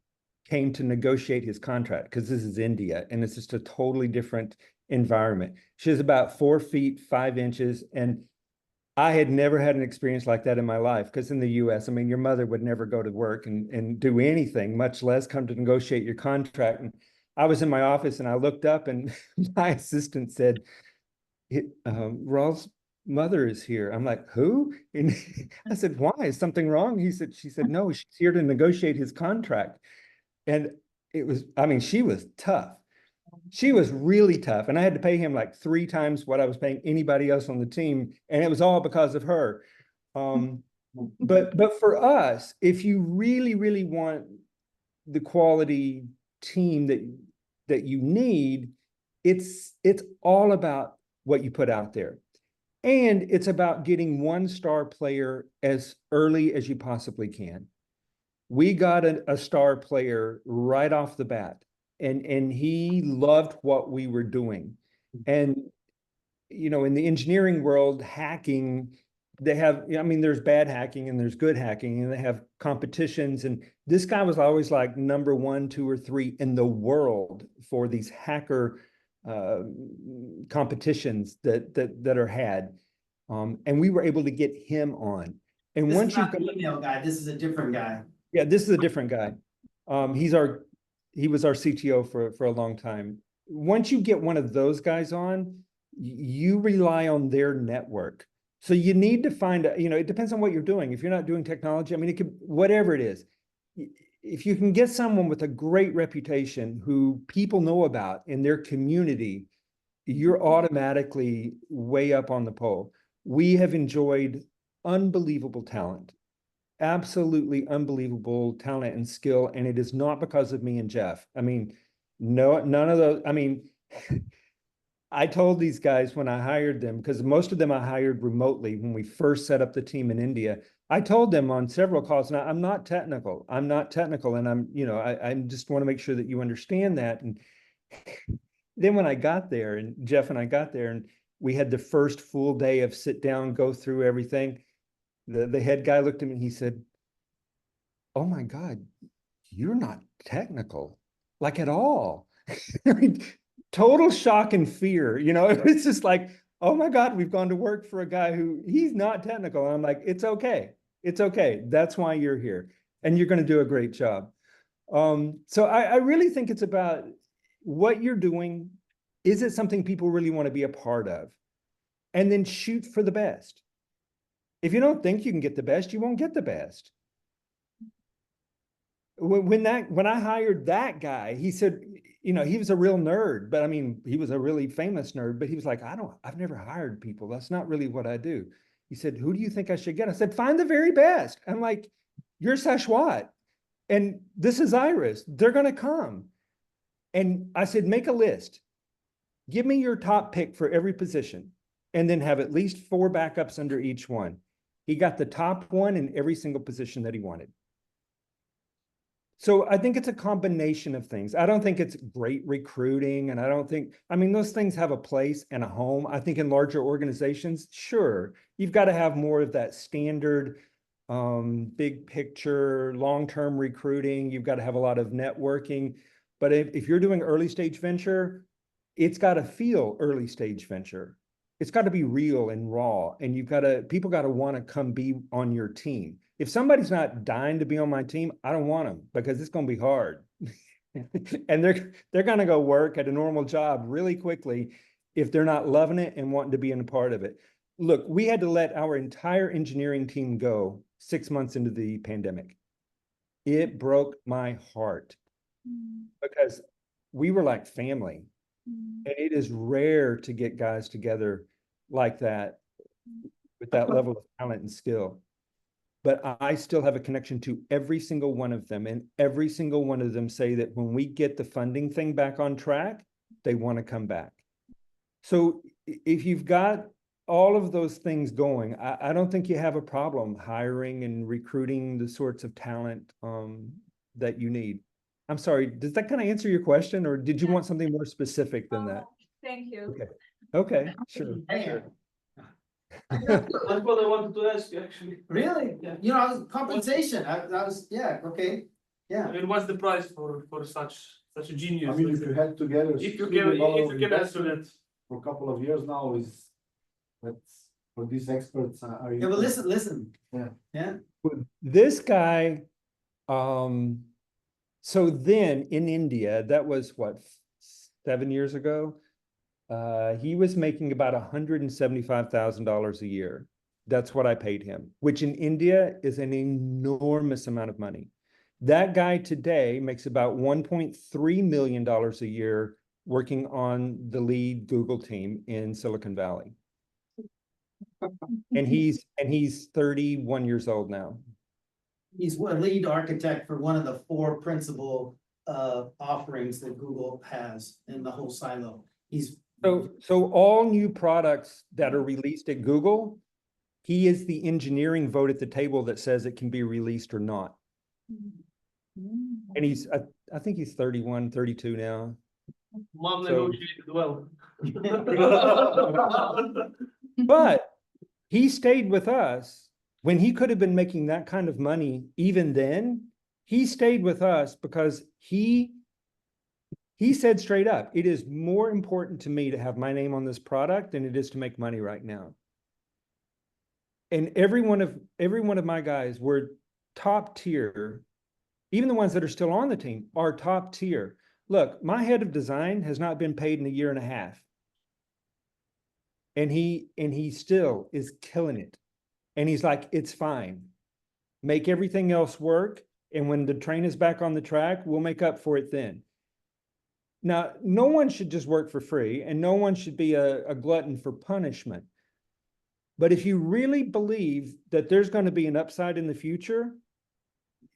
came to negotiate his contract because this is India and it's just a totally different environment. She was about 4 feet, 5 inches. And I had never had an experience like that in my life because in the US, I mean, your mother would never go to work and do anything, much less come to negotiate your contract. And I was in my office and I looked up and my assistant said, Raul's mother is here. I'm like, who? And I said, why? Is something wrong? She said, no, she's here to negotiate his contract. And it was, I mean, she was tough. She was really tough. And I had to pay him like 3 times what I was paying anybody else on the team. And it was all because of her. But for us, if you really, really want the quality team that you need, it's all about what you put out there. And it's about getting 1-star player as early as you possibly can. We got a star player right off the bat, and he loved what we were doing. And, in the engineering world, hacking, they have, I mean, there's bad hacking and there's good hacking, and they have competitions. And this guy was always like number 1, 2, or 3 in the world for these hacker competitions that are had. And we were able to get him on. And This once is you not the email guy, this is a different guy. Yeah, this is a different guy. He was our CTO for a long time. Once you get one of those guys on, you rely on their network. So you need to find, it depends on what you're doing. If you're not doing technology, I mean, it could, whatever it is. If you can get someone with a great reputation who people know about in their community, you're automatically way up on the pole. We have enjoyed unbelievable talent. Absolutely unbelievable talent and skill. And it is not because of me and Jeff. I mean, no, none of those. I mean, I told these guys when I hired them, because most of them I hired remotely when we first set up the team in India. I told them on several calls, now I'm not technical. I'm not technical. And I just want to make sure that you understand that. And then when I got there and Jeff and I got there and we had the first full day of sit down, go through everything. The head guy looked at me and he said, oh my God, you're not technical, like at all. I mean, total shock and fear. It's just like, oh my God, we've gone to work for a guy who he's not technical. And I'm like, it's okay. It's okay. That's why you're here. And you're going to do a great job. So I really think it's about what you're doing. Is it something people really want to be a part of? And then shoot for the best. If you don't think you can get the best, you won't get the best. When I hired that guy, he said, you know, he was a real nerd, but I mean, he was a really famous nerd, but he was like, I've never hired people. That's not really what I do. He said, who do you think I should get? I said, find the very best. I'm like, you're Sashwat and this is Iris. They're going to come. And I said, make a list. Give me your top pick for every position and then have at least 4 backups under each one. He got the top one in every single position that he wanted. So I think it's a combination of things. I don't think it's great recruiting, and I don't think, I mean, those things have a place and a home. I think in larger organizations, sure, you've got to have more of that standard, big picture, long-term recruiting. You've got to have a lot of networking. But if you're doing early stage venture, it's got to feel early stage venture. It's got to be real and raw, and people got to want to come be on your team. If somebody's not dying to be on my team, I don't want them because it's going to be hard. And they're going to go work at a normal job really quickly if they're not loving it and wanting to be in a part of it. Look, we had to let our entire engineering team go 6 months into the pandemic. It broke my heart because we were like family. And it is rare to get guys together like that with that level of talent and skill. But I still have a connection to every single one of them. And every single one of them say that when we get the funding thing back on track, they want to come back. So if you've got all of those things going, I don't think you have a problem hiring and recruiting the sorts of talent that you need. I'm sorry, does that kind of answer your question, or did you want something more specific than that? Thank you. Okay, sure. Hey, That's what I wanted to ask you, actually. really? Yeah. You know, I was compensation. I was, yeah, okay. Yeah. I mean, what's the price for such a genius? I mean, if you had together. If you $1 can, billion if you can answer investment that. For a couple of years now is, that's, for these experts, are you? Yeah, but listen. Yeah. Yeah. This guy, so then in India, that was what, 7 years ago? He was making about $175,000 a year. That's what I paid him, which in India is an enormous amount of money. That guy today makes about $1.3 million a year working on the lead Google team in Silicon Valley. And he's 31 years old now. He's a lead architect for one of the 4 principal offerings that Google has in the whole silo. He's So all new products that are released at Google, he is the engineering vote at the table that says it can be released or not. And I think he's 31, 32 now. Mom So- negotiated well. But he stayed with us when he could have been making that kind of money even then. He stayed with us because he said straight up, it is more important to me to have my name on this product than it is to make money right now. And every one of my guys were top tier. Even the ones that are still on the team are top tier. Look, my head of design has not been paid in a year and a half. And he still is killing it. And he's like, it's fine. Make everything else work. And when the train is back on the track, we'll make up for it then. Now, no one should just work for free, and no one should be a glutton for punishment. But if you really believe that there's going to be an upside in the future,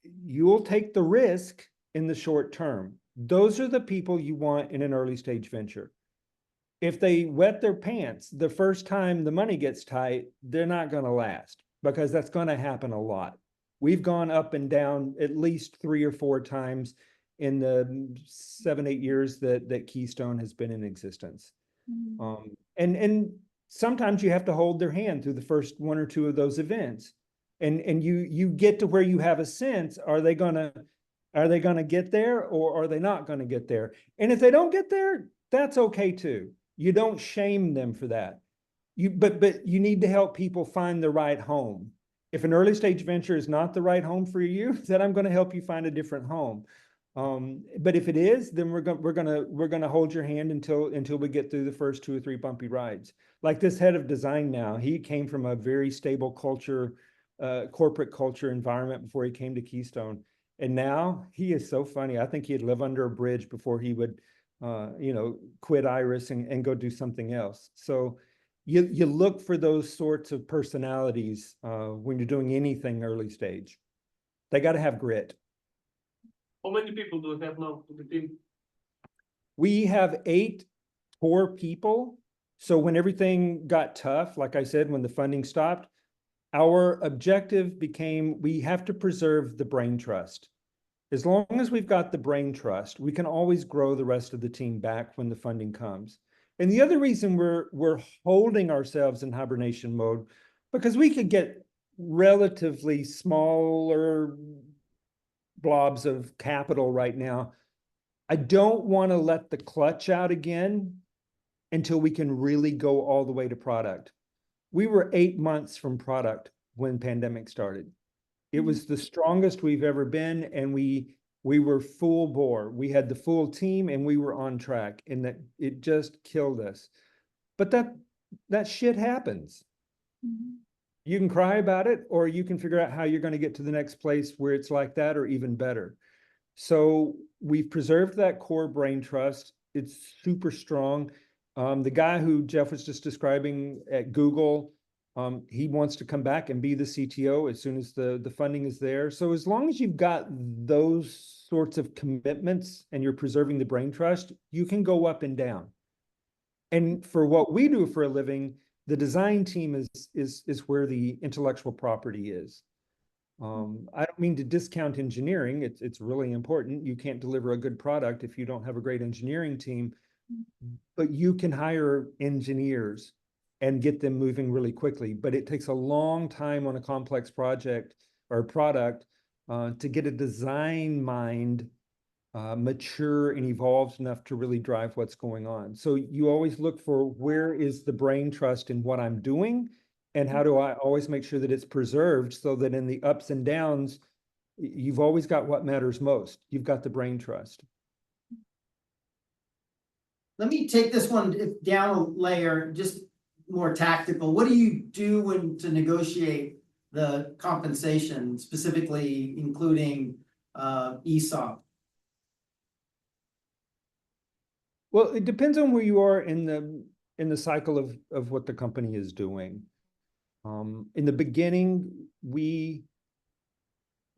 you'll take the risk in the short term. Those are the people you want in an early stage venture. If they wet their pants the first time the money gets tight, they're not going to last, because that's going to happen a lot. We've gone up and down at least 3 or 4 times in the 7, 8 years that Keastone has been in existence. And sometimes you have to hold their hand through the first 1 or 2 of those events. And you get to where you have a sense, are they gonna get there, or are they not gonna get there? And if they don't get there, that's okay too. You don't shame them for that. But you need to help people find the right home. If an early stage venture is not the right home for you, then I'm going to help you find a different home. But if it is, then we're gonna hold your hand until we get through the first 2 or 3 bumpy rides. Like this head of design now, he came from a very stable culture, corporate culture environment before he came to Keastone. And now he is so funny. I think he'd live under a bridge before he would, quit Iris and go do something else. So you look for those sorts of personalities when you're doing anything early stage. They got to have grit. How many people do you have now to the team? We have 8 core people. So when everything got tough, like I said, when the funding stopped, our objective became we have to preserve the brain trust. As long as we've got the brain trust, we can always grow the rest of the team back when the funding comes. And the other reason we're holding ourselves in hibernation mode, because we could get relatively smaller blobs of capital right now. I don't want to let the clutch out again until we can really go all the way to product. We were 8 months from product when pandemic started. It was the strongest we've ever been, and we were full bore. We had the full team and we were on track, and that it just killed us. But that shit happens. You can cry about it, or you can figure out how you're going to get to the next place where it's like that or even better. So we've preserved that core brain trust. It's super strong. The guy who Jeff was just describing at Google, he wants to come back and be the CTO as soon as the funding is there. So as long as you've got those sorts of commitments and you're preserving the brain trust, you can go up and down. And for what we do for a living, the design team is where the intellectual property is. I don't mean to discount engineering. It's really important. You can't deliver a good product if you don't have a great engineering team, but you can hire engineers and get them moving really quickly. But it takes a long time on a complex project or product to get a design mind mature and evolved enough to really drive what's going on. So you always look for where is the brain trust in what I'm doing, and how do I always make sure that it's preserved so that in the ups and downs, you've always got what matters most. You've got the brain trust. Let me take this one down a layer, just more tactical. What do you do when to negotiate the compensation, specifically including ESOP? Well, it depends on where you are in the cycle of what the company is doing. In the beginning, we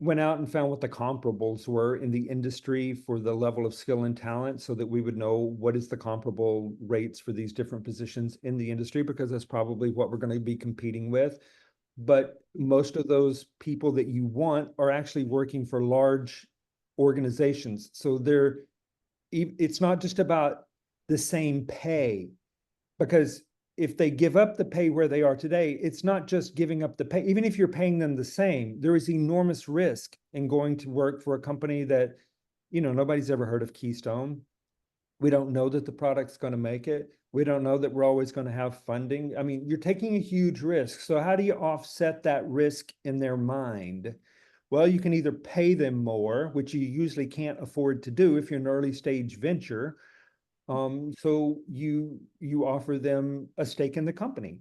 went out and found what the comparables were in the industry for the level of skill and talent, so that we would know what is the comparable rates for these different positions in the industry, because that's probably what we're going to be competing with. But most of those people that you want are actually working for large organizations. So it's not just about the same pay, because if they give up the pay where they are today, it's not just giving up the pay. Even if you're paying them the same, there is enormous risk in going to work for a company that, nobody's ever heard of Keastone. We don't know that the product's going to make it. We don't know that we're always going to have funding. I mean, you're taking a huge risk. So how do you offset that risk in their mind? Well, you can either pay them more, which you usually can't afford to do if you're an early stage venture. So you offer them a stake in the company,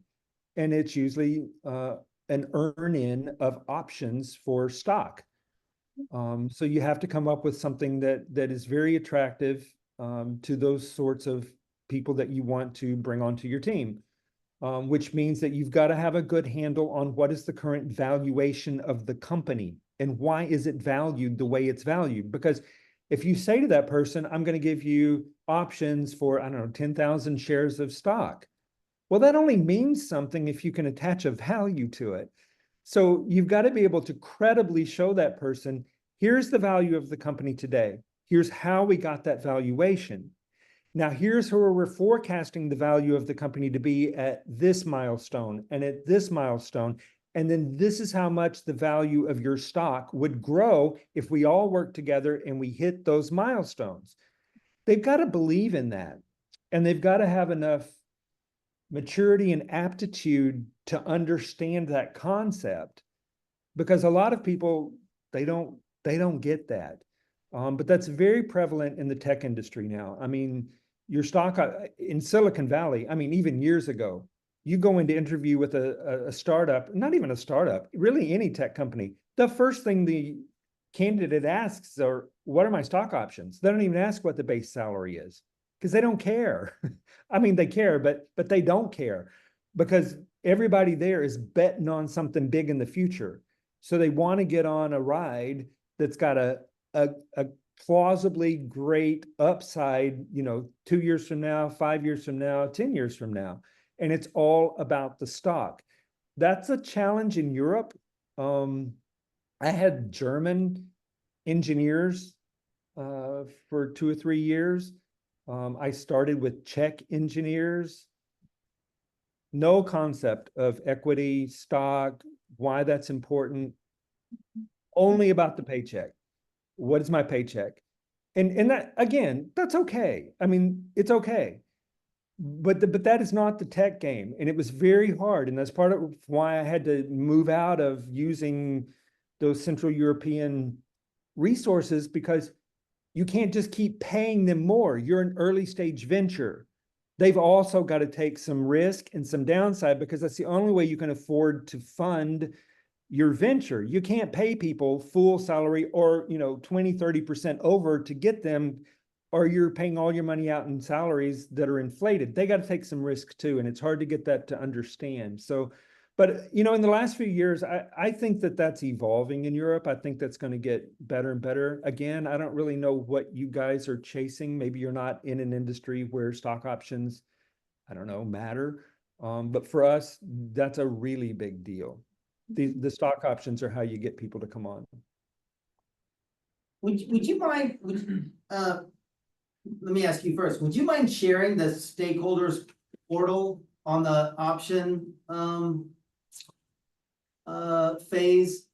and it's usually an earn-in of options for stock. So you have to come up with something that is very attractive to those sorts of people that you want to bring onto your team, which means that you've got to have a good handle on what is the current valuation of the company and why is it valued the way it's valued. Because if you say to that person, I'm going to give you options for, 10,000 shares of stock. Well, that only means something if you can attach a value to it. So you've got to be able to credibly show that person, here's the value of the company today. Here's how we got that valuation. Now, here's where we're forecasting the value of the company to be at this milestone and at this milestone. And then this is how much the value of your stock would grow if we all work together and we hit those milestones. They've got to believe in that. And they've got to have enough maturity and aptitude to understand that concept. Because a lot of people, they don't get that. But that's very prevalent in the tech industry now. I mean, your stock in Silicon Valley, even years ago, you go into interview with a startup, not even a startup, really any tech company. The first thing candidate asks are, what are my stock options? They don't even ask what the base salary is because they don't care. I mean, they care, but they don't care because everybody there is betting on something big in the future. So they want to get on a ride that's got a plausibly great upside, 2 years from now, 5 years from now, 10 years from now. And it's all about the stock. That's a challenge in Europe. I had German engineers for 2 or 3 years. I started with Czech engineers. No concept of equity, stock, why that's important. Only about the paycheck. What is my paycheck? And that, again, that's okay. I mean, it's okay. But that is not the tech game. And it was very hard. And that's part of why I had to move out of using those Central European resources, because you can't just keep paying them more. You're an early stage venture. They've also got to take some risk and some downside, because that's the only way you can afford to fund your venture. You can't pay people full salary or 20, 30% over to get them, or you're paying all your money out in salaries that are inflated. They got to take some risk too, and it's hard to get that to understand. So, but in the last few years, I think that that's evolving in Europe. I think that's going to get better and better. Again, I don't really know what you guys are chasing. Maybe you're not in an industry where stock options, I don't know, matter. But for us, that's a really big deal. The stock options are how you get people to come on. Would you mind, let me ask you first, would you mind sharing the stakeholders portal on the option, phase?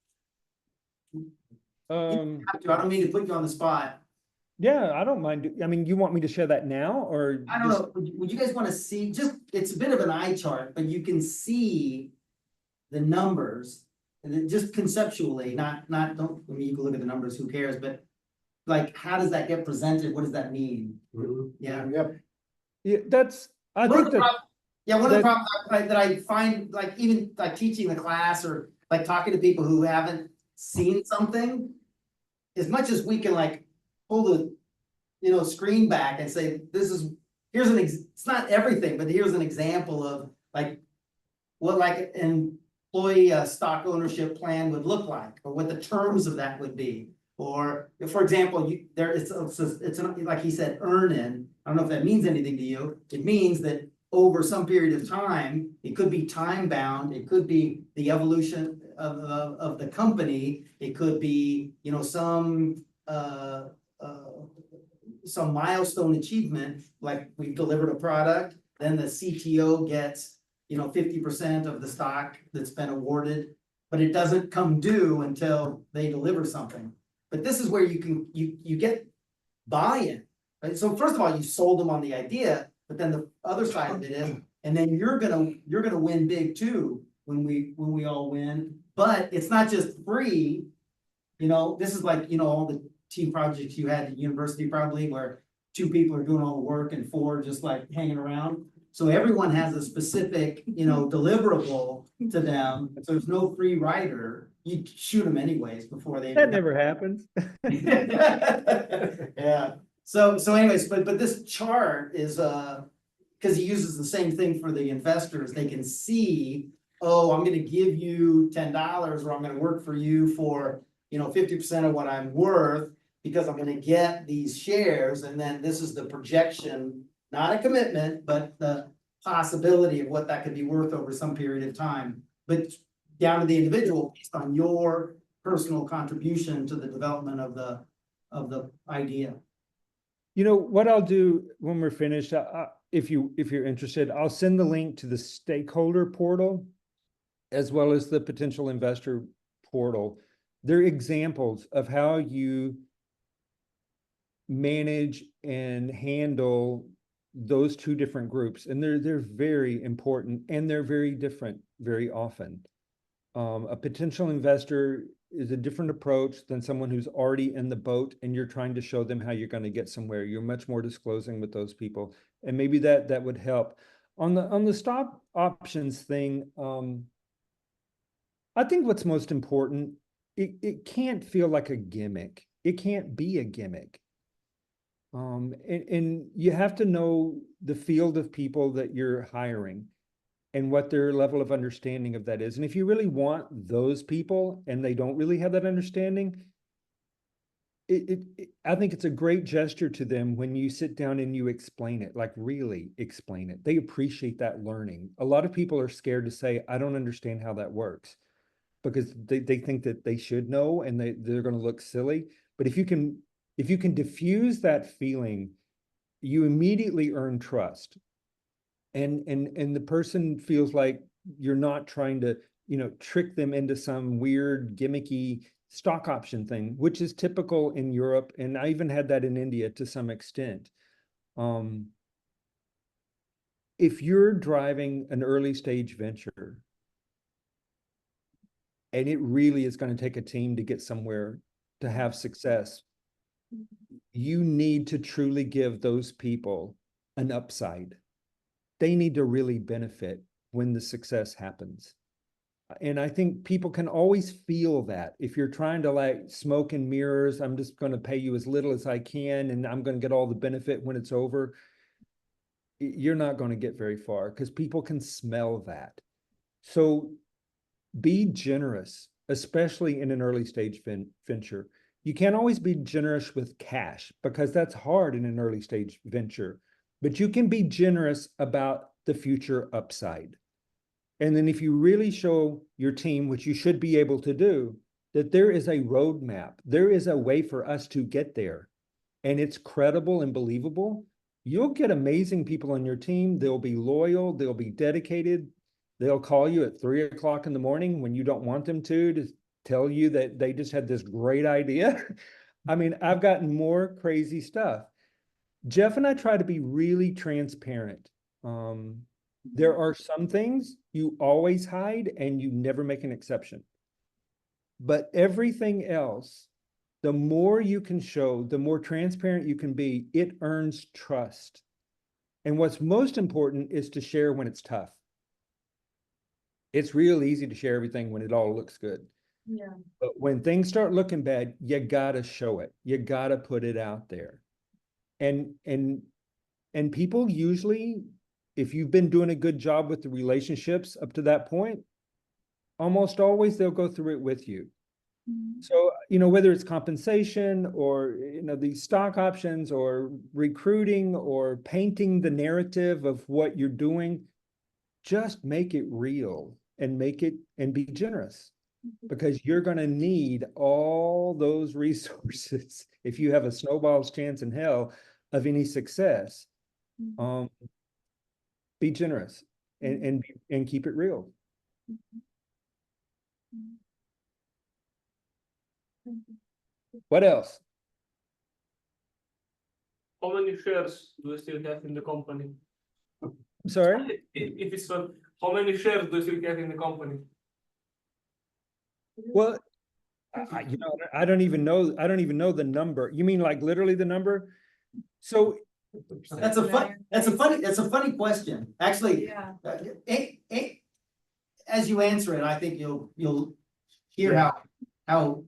I don't mean to put you on the spot. Yeah, I don't mind. I mean, you want me to share that now, or I don't know, would you guys want to see, it's a bit of an eye chart, but you can see the numbers, and then just conceptually, don't, I mean, you can look at the numbers, who cares, but like, how does that get presented? What does that mean? Yeah. Yeah, I One of think the that prob- Yeah, one of the problems that I find, like, even like teaching the class or like talking to people who haven't seen something, as much as we can like pull the, screen back and say, here's it's not everything, but here's an example of like what like an employee stock ownership plan would look like, or what the terms of that would be. Or for example, it's like he said, earn in. I don't know if that means anything to you. It means that over some period of time, it could be time bound, it could be the evolution of the company, it could be, some milestone achievement, like we've delivered a product, then the CTO gets, 50% of the stock that's been awarded, but it doesn't come due until they deliver something. But this is where you get buy-in, right? So first of all, you sold them on the idea, but then the other side of it is, and then you're gonna win big too when we all win. But it's not just free, this is like, all the team projects you had at university probably, where 2 people are doing all the work and 4 just like hanging around. So everyone has a specific, deliverable to them. So there's no free rider. You shoot them anyways before they. that never happens. Yeah. So anyways, but this chart is, because he uses the same thing for the investors. They can see, oh, I'm gonna give you $10, or I'm gonna work for you for, 50% of what I'm worth, because I'm gonna get these shares, and then this is the projection, not a commitment, but the possibility of what that could be worth over some period of time. But down to the individual based on your personal contribution to the development of the idea. What I'll do when we're finished, if you're interested, I'll send the link to the stakeholder portal as well as the potential investor portal. They're examples of how you manage and handle those 2 different groups, and they're very important, and they're very different very often. A potential investor is a different approach than someone who's already in the boat and you're trying to show them how you're going to get somewhere. You're much more disclosing with those people, and maybe that would help. On the stock options thing, I think what's most important it can't feel like a gimmick. It can't be a gimmick. And you have to know the field of people that you're hiring and what their level of understanding of that is. And if you really want those people and they don't really have that understanding, I think it's a great gesture to them when you sit down and you explain it, like really explain it. They appreciate that learning. A lot of people are scared to say, I don't understand how that works, because they think that they should know and they're going to look silly. But if you can diffuse that feeling, you immediately earn trust. And the person feels like you're not trying to, trick them into some weird gimmicky stock option thing, which is typical in Europe. And I even had that in India to some extent. If you're driving an early stage venture, and it really is going to take a team to get somewhere to have success, you need to truly give those people an upside. They need to really benefit when the success happens. And I think people can always feel that. If you're trying to like smoke and mirrors, I'm just going to pay you as little as I can and I'm going to get all the benefit when it's over, you're not going to get very far because people can smell that. So be generous, especially in an early stage venture. You can't always be generous with cash because that's hard in an early stage venture, but you can be generous about the future upside. And then if you really show your team, which you should be able to do, that there is a roadmap, there is a way for us to get there, and it's credible and believable, you'll get amazing people on your team. They'll be loyal, they'll be dedicated. They'll call you at 3 o'clock in the morning when you don't want them to tell you that they just had this great idea. I mean, I've gotten more crazy stuff. Jeff and I try to be really transparent. There are some things you always hide and you never make an exception. But everything else, the more you can show, the more transparent you can be, it earns trust. And what's most important is to share when it's tough. It's real easy to share everything when it all looks good. Yeah. But when things start looking bad, you gotta show it. You gotta put it out there. And people usually, if you've been doing a good job with the relationships up to that point, almost always they'll go through it with you. So, whether it's compensation or, these stock options or recruiting or painting the narrative of what you're doing, just make it real and be generous, because you're going to need all those resources if you have a snowball's chance in hell of any success. Be generous and keep it real. What else? How many shares do you still have in the company? I'm sorry? If it's not, how many shares do you still have in the company? Well, I don't even know. I don't even know the number. You mean like literally the number? So That's a funny question. Actually, Yeah. as you answer it, I think you'll hear how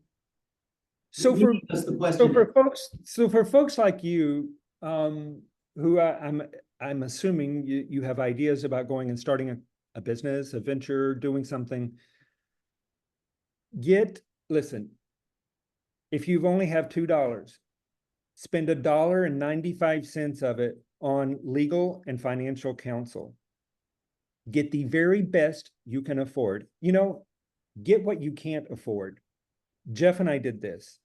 so for meaningless the question for folks like you, who I'm assuming you have ideas about going and starting a business, a venture, doing something. Listen, if you've only have $2, spend $1.95 of it on legal and financial counsel. Get the very best you can afford. Get what you can't afford. Jeff and I did this.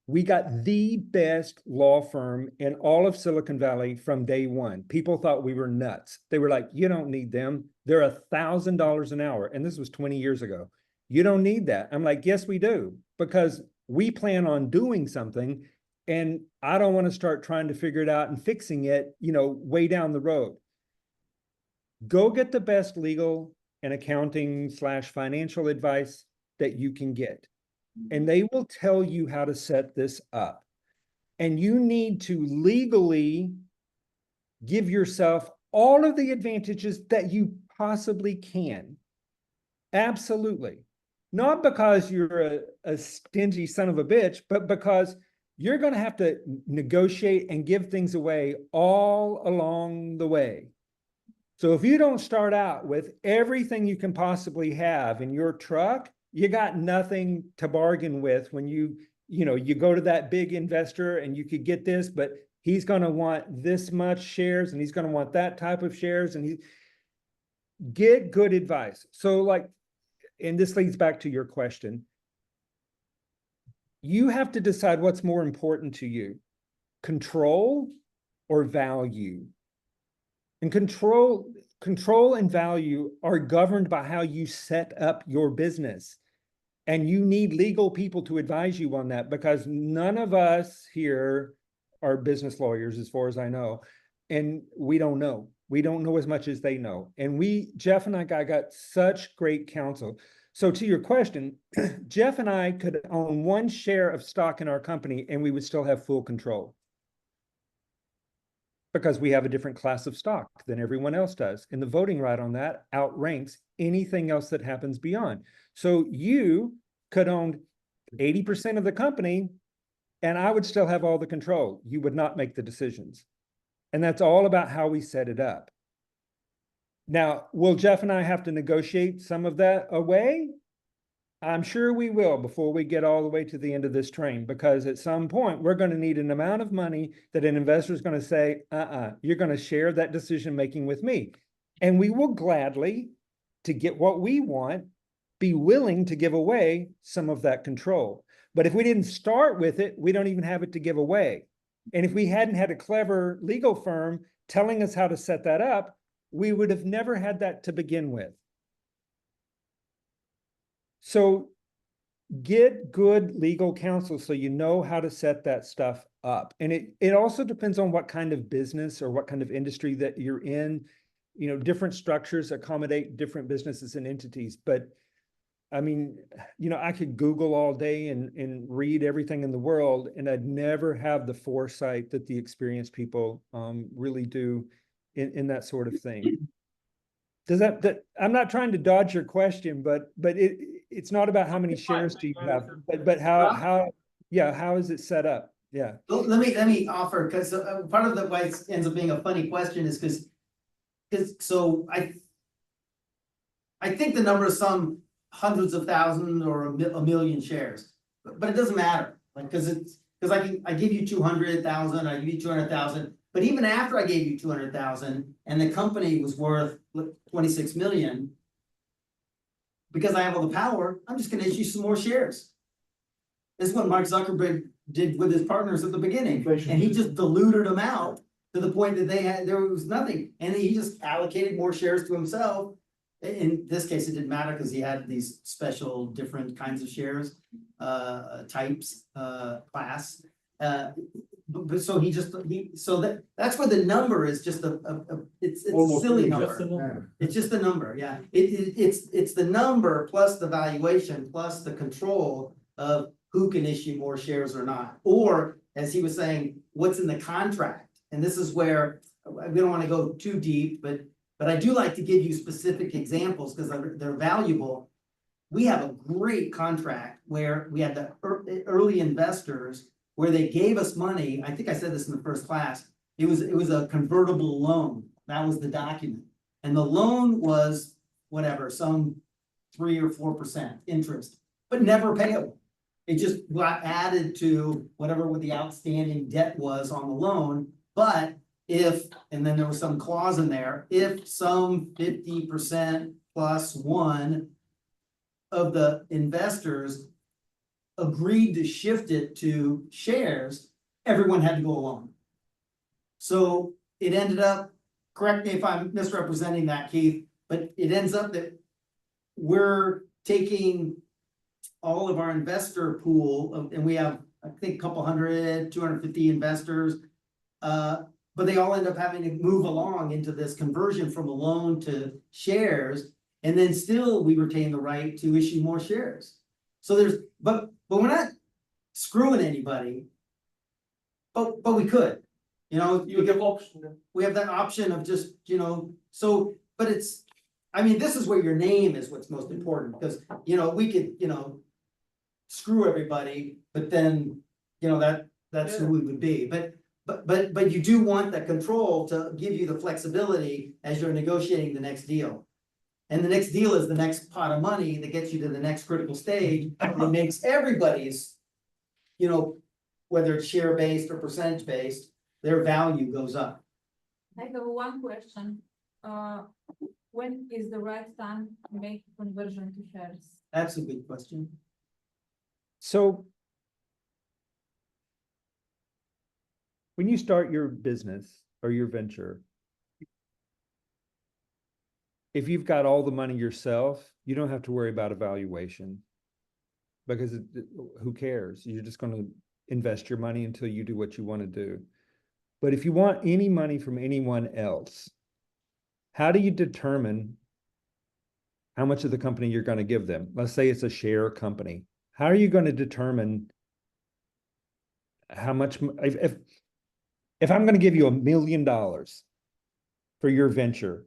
We got the best law firm in all of Silicon Valley from day one. People thought we were nuts. They were like, you don't need them. They're $1,000 an hour. And this was 20 years ago. You don't need that. I'm like, yes, we do, because we plan on doing something. And I don't want to start trying to figure it out and fixing it, way down the road. Go get the best legal and accounting / financial advice that you can get. And they will tell you how to set this up. And you need to legally give yourself all of the advantages that you possibly can. Absolutely. not because you're a stingy son of a bitch, but because you're going to have to negotiate and give things away all along the way. So if you don't start out with everything you can possibly have in your truck, you got nothing to bargain with when you go to that big investor and you could get this, but he's going to want this much shares and he's going to want that type of shares, and he get good advice. So like, and this leads back to your question. You have to decide what's more important to you, control or value. And control and value are governed by how you set up your business. And you need legal people to advise you on that, because none of us here are business lawyers, as far as I know. And we don't know. We don't know as much as they know. And Jeff and I got such great counsel. So to your question, Jeff and I could own 1 share of stock in our company and we would still have full control, because we have a different class of stock than everyone else does. And the voting right on that outranks anything else that happens beyond. So you could own 80% of the company and I would still have all the control. You would not make the decisions. And that's all about how we set it up. Now, will Jeff and I have to negotiate some of that away? I'm sure we will before we get all the way to the end of this train, because at some point we're going to need an amount of money that an investor is going to say, you're going to share that decision-making with me. And we will gladly, to get what we want, be willing to give away some of that control. But if we didn't start with it, we don't even have it to give away. And if we hadn't had a clever legal firm telling us how to set that up, we would have never had that to begin with. So get good legal counsel so you know how to set that stuff up. And it also depends on what kind of business or what kind of industry that you're in. Different structures accommodate different businesses and entities. But I mean, I could Google all day and read everything in the world, and I'd never have the foresight that the experienced people really do in that sort of thing. Does that I'm not trying to dodge your question, but it's not about how many shares do you have, but how is it set up? Yeah. Well, let me offer, because part of the why it ends up being a funny question is because so I think the number is some hundreds of thousands or a million shares, but it doesn't matter, like, because I give you 200,000, I give you 200,000. But even after I gave you 200,000 and the company was worth 26 million, because I have all the power, I'm just going to issue some more shares. This is what Mark Zuckerberg did with his partners at the beginning, and he just diluted them out to the point that there was nothing, and he just allocated more shares to himself. In this case, it didn't matter because he had these special different kinds of shares, types, class. But so that's where the number is just it's a silly number. It's just a number, yeah. It's the number plus the valuation plus the control of who can issue more shares or not. Or as he was saying, what's in the contract? And this is where we don't want to go too deep, but I do like to give you specific examples because they're valuable. We have a great contract where we had the early investors where they gave us money. I think I said this in the first class. It was a convertible loan. That was the document. And the loan was whatever, some 3 or 4% interest, but never payable. It just got added to whatever the outstanding debt was on the loan. But and then there was some clause in there, if some 50% plus one of the investors agreed to shift it to shares, everyone had to go along. So it ended up, correct me if I'm misrepresenting that, Keith, but it ends up that we're taking all of our investor pool, and we have, I think, a couple 250 investors, but they all end up having to move along into this conversion from a loan to shares, and then still we retain the right to issue more shares. So but we're not screwing anybody, but we could, You have option. we have that option of just, but I mean, this is where your name is what's most important, because, you know, we could, you know, screw everybody, but then, you know, that's who we would be, but you do want the control to give you the flexibility as you're negotiating the next deal. And the next deal is the next pot of money that gets you to the next critical stage, that makes everybody's, you know, whether it's share-based or percentage-based, their value goes up. I have one question. When is the right time to make conversion to shares? That's a good question. So when you start your business or your venture, if you've got all the money yourself, you don't have to worry about evaluation, because who cares? You're just going to invest your money until you do what you want to do. But if you want any money from anyone else, how do you determine how much of the company you're going to give them? Let's say it's a share company. How are you going to determine how much, if I'm going to give you $1 million for your venture,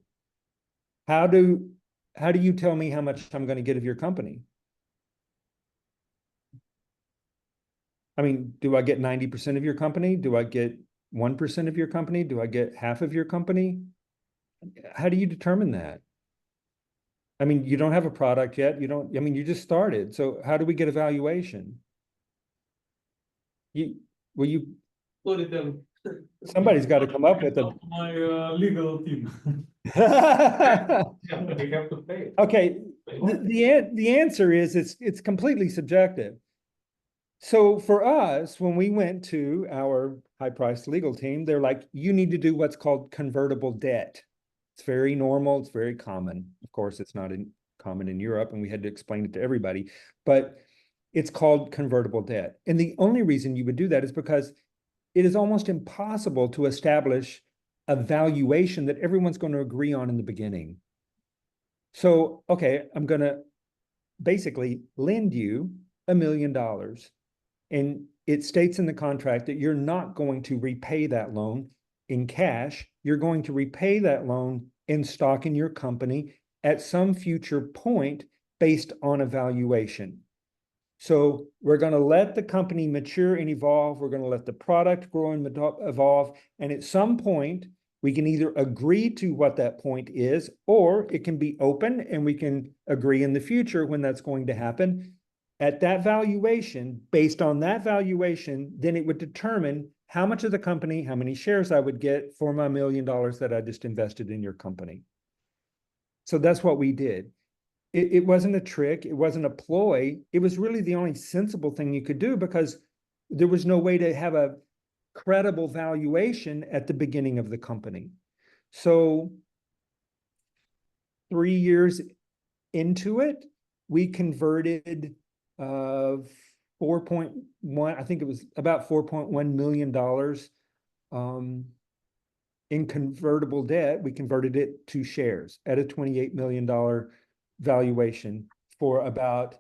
how do you tell me how much I'm going to get of your company? I mean, do I get 90% of your company? Do I get 1% of your company? Do I get half of your company? How do you determine that? I mean, you don't have a product yet. You just started. So how do we get a valuation? Storytelling. Somebody's got to come up with a. My legal team. Yeah, they have to pay. Okay, the answer is it's completely subjective. So for us, when we went to our high-priced legal team, they're like, you need to do what's called convertible debt. It's very normal. It's very common. Of course, it's not common in Europe, and we had to explain it to everybody, but it's called convertible debt. And the only reason you would do that is because it is almost impossible to establish a valuation that everyone's going to agree on in the beginning. So, okay, I'm going to basically lend you $1 million. And it states in the contract that you're not going to repay that loan in cash. You're going to repay that loan in stock in your company at some future point based on a valuation. So we're going to let the company mature and evolve. We're going to let the product grow and evolve. And at some point, we can either agree to what that point is, or it can be open and we can agree in the future when that's going to happen. At that valuation, based on that valuation, then it would determine how much of the company, how many shares I would get for my $1 million that I just invested in your company. So that's what we did. It wasn't a trick. It wasn't a ploy. It was really the only sensible thing you could do, because there was no way to have a credible valuation at the beginning of the company. So 3 years into it, we converted 4.1, I think it was about $4.1 million in convertible debt. We converted it to shares at a $28 million valuation for about,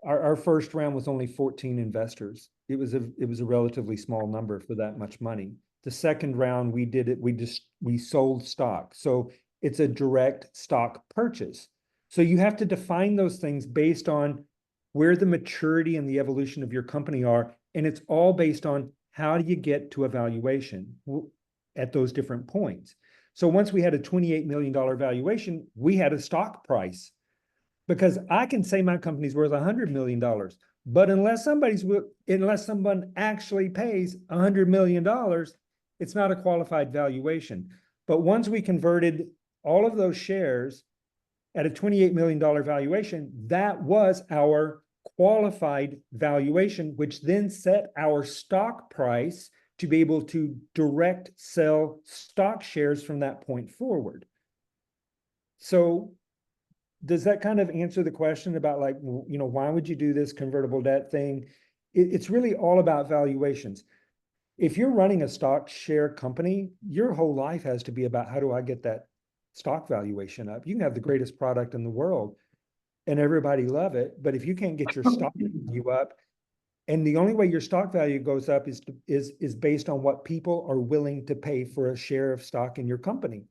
our first round was only 14 investors. It was a relatively small number for that much money. The second round we did it, we sold stock. So it's a direct stock purchase. So you have to define those things based on where the maturity and the evolution of your company are. And it's all based on how do you get to a valuation at those different points. So once we had a $28 million valuation, we had a stock price, because I can say my company's worth $100 million, but unless someone actually pays $100 million, it's not a qualified valuation. But once we converted all of those shares at a $28 million valuation, that was our qualified valuation, which then set our stock price to be able to direct sell stock shares from that point forward. So does that kind of answer the question about, like, you know, why would you do this convertible debt thing? It's really all about valuations. If you're running a stock share company, your whole life has to be about, how do I get that stock valuation up? You can have the greatest product in the world and everybody love it, but if you can't get your stock value up, and the only way your stock value goes up is based on what people are willing to pay for a share of stock in your company.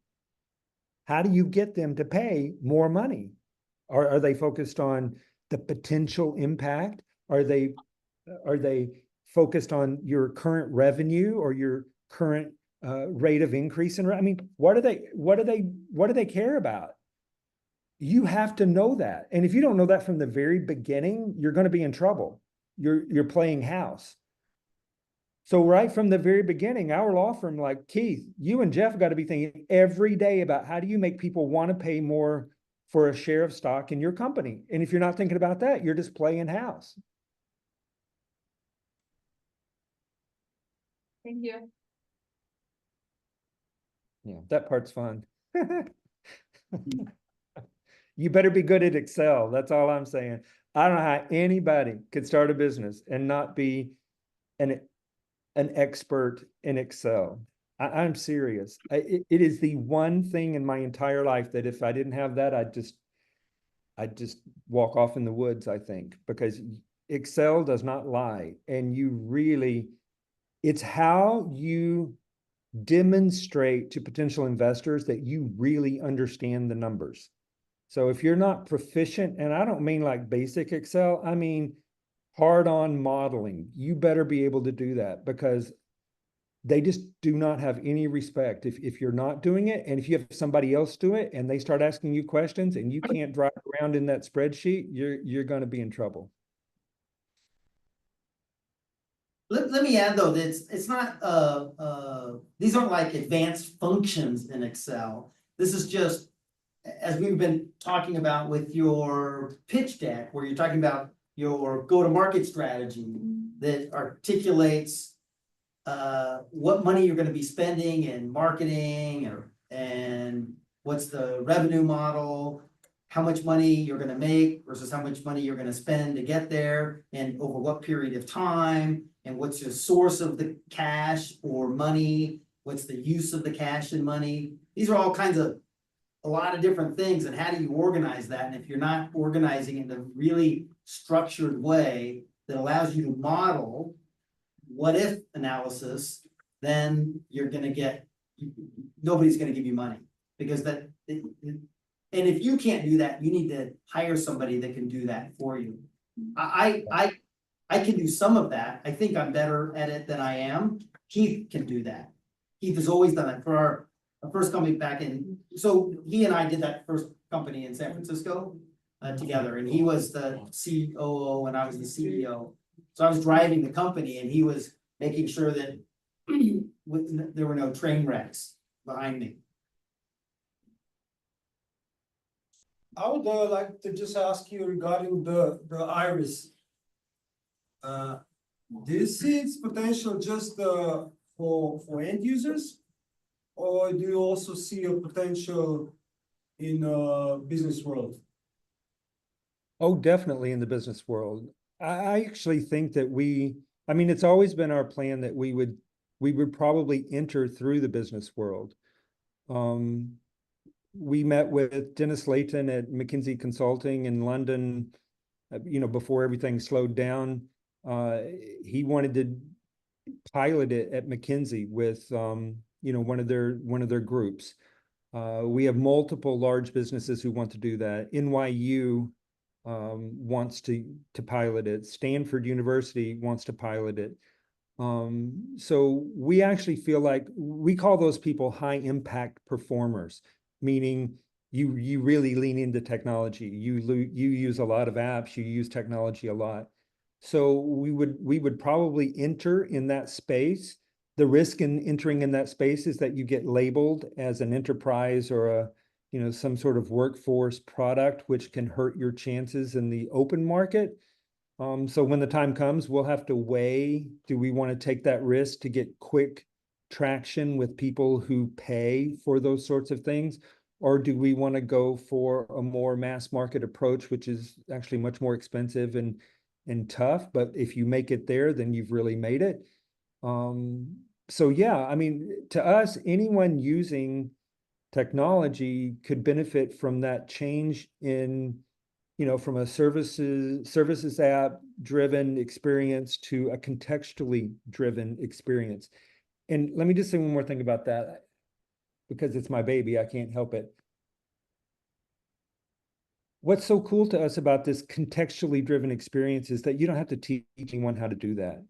how do you get them to pay more money? Are they focused on the potential impact? Are they focused on your current revenue or your current rate of increase in, I mean, what do they care about? You have to know that. And if you don't know that from the very beginning, you're going to be in trouble. You're playing house. So right from the very beginning, our law firm, like Keith, you and Jeff got to be thinking every day about how do you make people want to pay more for a share of stock in your company? And if you're not thinking about that, you're just playing house. Thank you. Yeah, that part's fun. You better be good at Excel. That's all I'm saying. I don't know how anybody could start a business and not be an expert in Excel. I'm serious. It is the one thing in my entire life that if I didn't have that, I'd just walk off in the woods, I think, because Excel does not lie. And it's how you demonstrate to potential investors that you really understand the numbers. So if you're not proficient, and I don't mean like basic Excel, I mean hard on modeling, you better be able to do that, because they just do not have any respect if you're not doing it. And if you have somebody else do it and they start asking you questions and you can't drive around in that spreadsheet, you're going to be in trouble. Let me add though, that it's not, these aren't like advanced functions in Excel. This is just, as we've been talking about with your pitch deck, where you're talking about your go-to-market strategy that articulates what money you're gonna be spending in marketing, and what's the revenue model, how much money you're gonna make versus how much money you're gonna spend to get there, and over what period of time, and what's your source of the cash or money, what's the use of the cash and money. These are all kinds of a lot of different things, and how do you organize that? And if you're not organizing it in a really structured way that allows you to model what if analysis, then you're gonna get, nobody's gonna give you money, because and if you can't do that, you need to hire somebody that can do that for you. I can do some of that. I think I'm better at it than I am. Keith can do that. Keith has always done it for our first company back in, so he and I did that first company in San Francisco together, and he was the COO and I was the CEO. So I was driving the company and he was making sure that there were no train wrecks behind me. I would like to just ask you regarding the iris. Do you see its potential just for end users? Or do you also see a potential in business world? Oh, definitely in the business world. I actually think that I mean, it's always been our plan that we would probably enter through the business world. We met with Dennis Layton at McKinsey Consulting in London, before everything slowed down. He wanted to pilot it at McKinsey with, one of their groups. We have multiple large businesses who want to do that. NYU wants to pilot it. Stanford University wants to pilot it. So we actually feel like we call those people high impact performers, meaning you really lean into technology. You use a lot of apps, you use technology a lot. So we would probably enter in that space. The risk in entering in that space is that you get labeled as an enterprise or some sort of workforce product, which can hurt your chances in the open market. So when the time comes, we'll have to weigh, do we want to take that risk to get quick traction with people who pay for those sorts of things? Or do we want to go for a more mass market approach, which is actually much more expensive and tough, but if you make it there, then you've really made it. So yeah, I mean, to us, anyone using technology could benefit from that change in, from a services app driven experience to a contextually driven experience. And let me just say one more thing about that, because it's my baby, I can't help it. what's so cool to us about this contextually driven experience is that you don't have to teach anyone how to do that.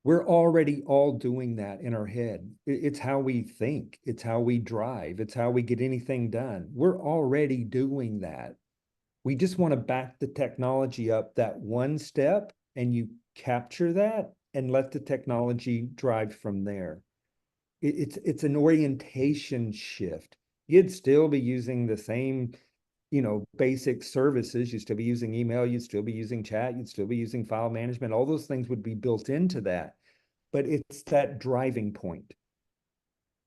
We're already all doing that in our head. It's how we think. It's how we drive. It's how we get anything done. We're already doing that. We just want to back the technology up that one step, and you capture that and let the technology drive from there. It's an orientation shift. You'd still be using the same, basic services. You'd still be using email. You'd still be using chat. You'd still be using file management. All those things would be built into that. But it's that driving point.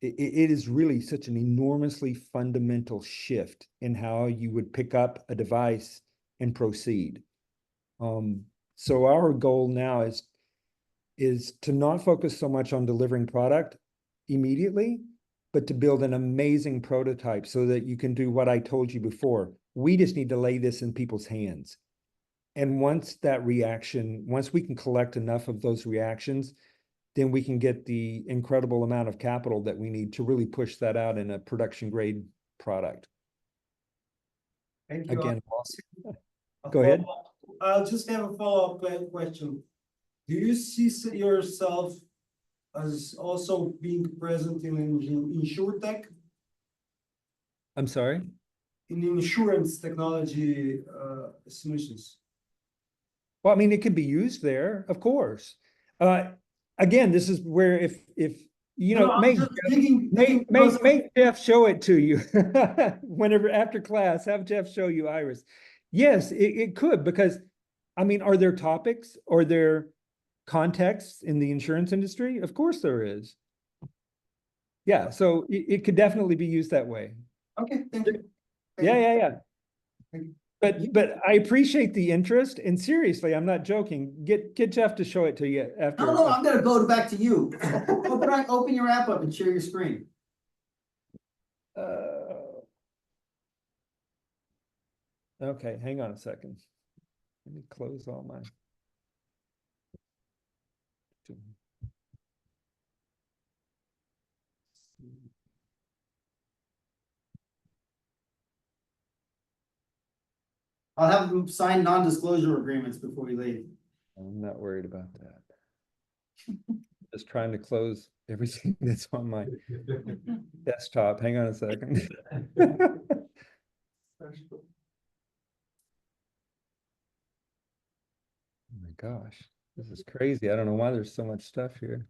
It is really such an enormously fundamental shift in how you would pick up a device and proceed. So our goal now is to not focus so much on delivering product immediately, but to build an amazing prototype so that you can do what I told you before. We just need to lay this in people's hands. And once we can collect enough of those reactions, then we can get the incredible amount of capital that we need to really push that out in a production grade product. Thank you. Again, go ahead. I'll just have a follow-up question. Do you see yourself as also being present in insurtech? I'm sorry? In insurance technology solutions? Well, I mean, it could be used there, of course. Again, this is where if I'm just thinking make Jeff show it to you whenever after class, have Jeff show you Iris. Yes, it could, because I mean, are there topics? Are there contexts in the insurance industry? Of course there is. Yeah, so it could definitely be used that way. Okay, thank you. Yeah. Thank you. But I appreciate the interest, and seriously, I'm not joking. Get Jeff to show it to you after. No, I'm gonna go back to you. Open your app up and share your screen. Okay, hang on a second. Let me close all my. I'll have them sign non-disclosure agreements before we leave. I'm not worried about that. Just trying to close everything that's on my desktop. Hang on a second. Oh my gosh, this is crazy. I don't know why there's so much stuff here.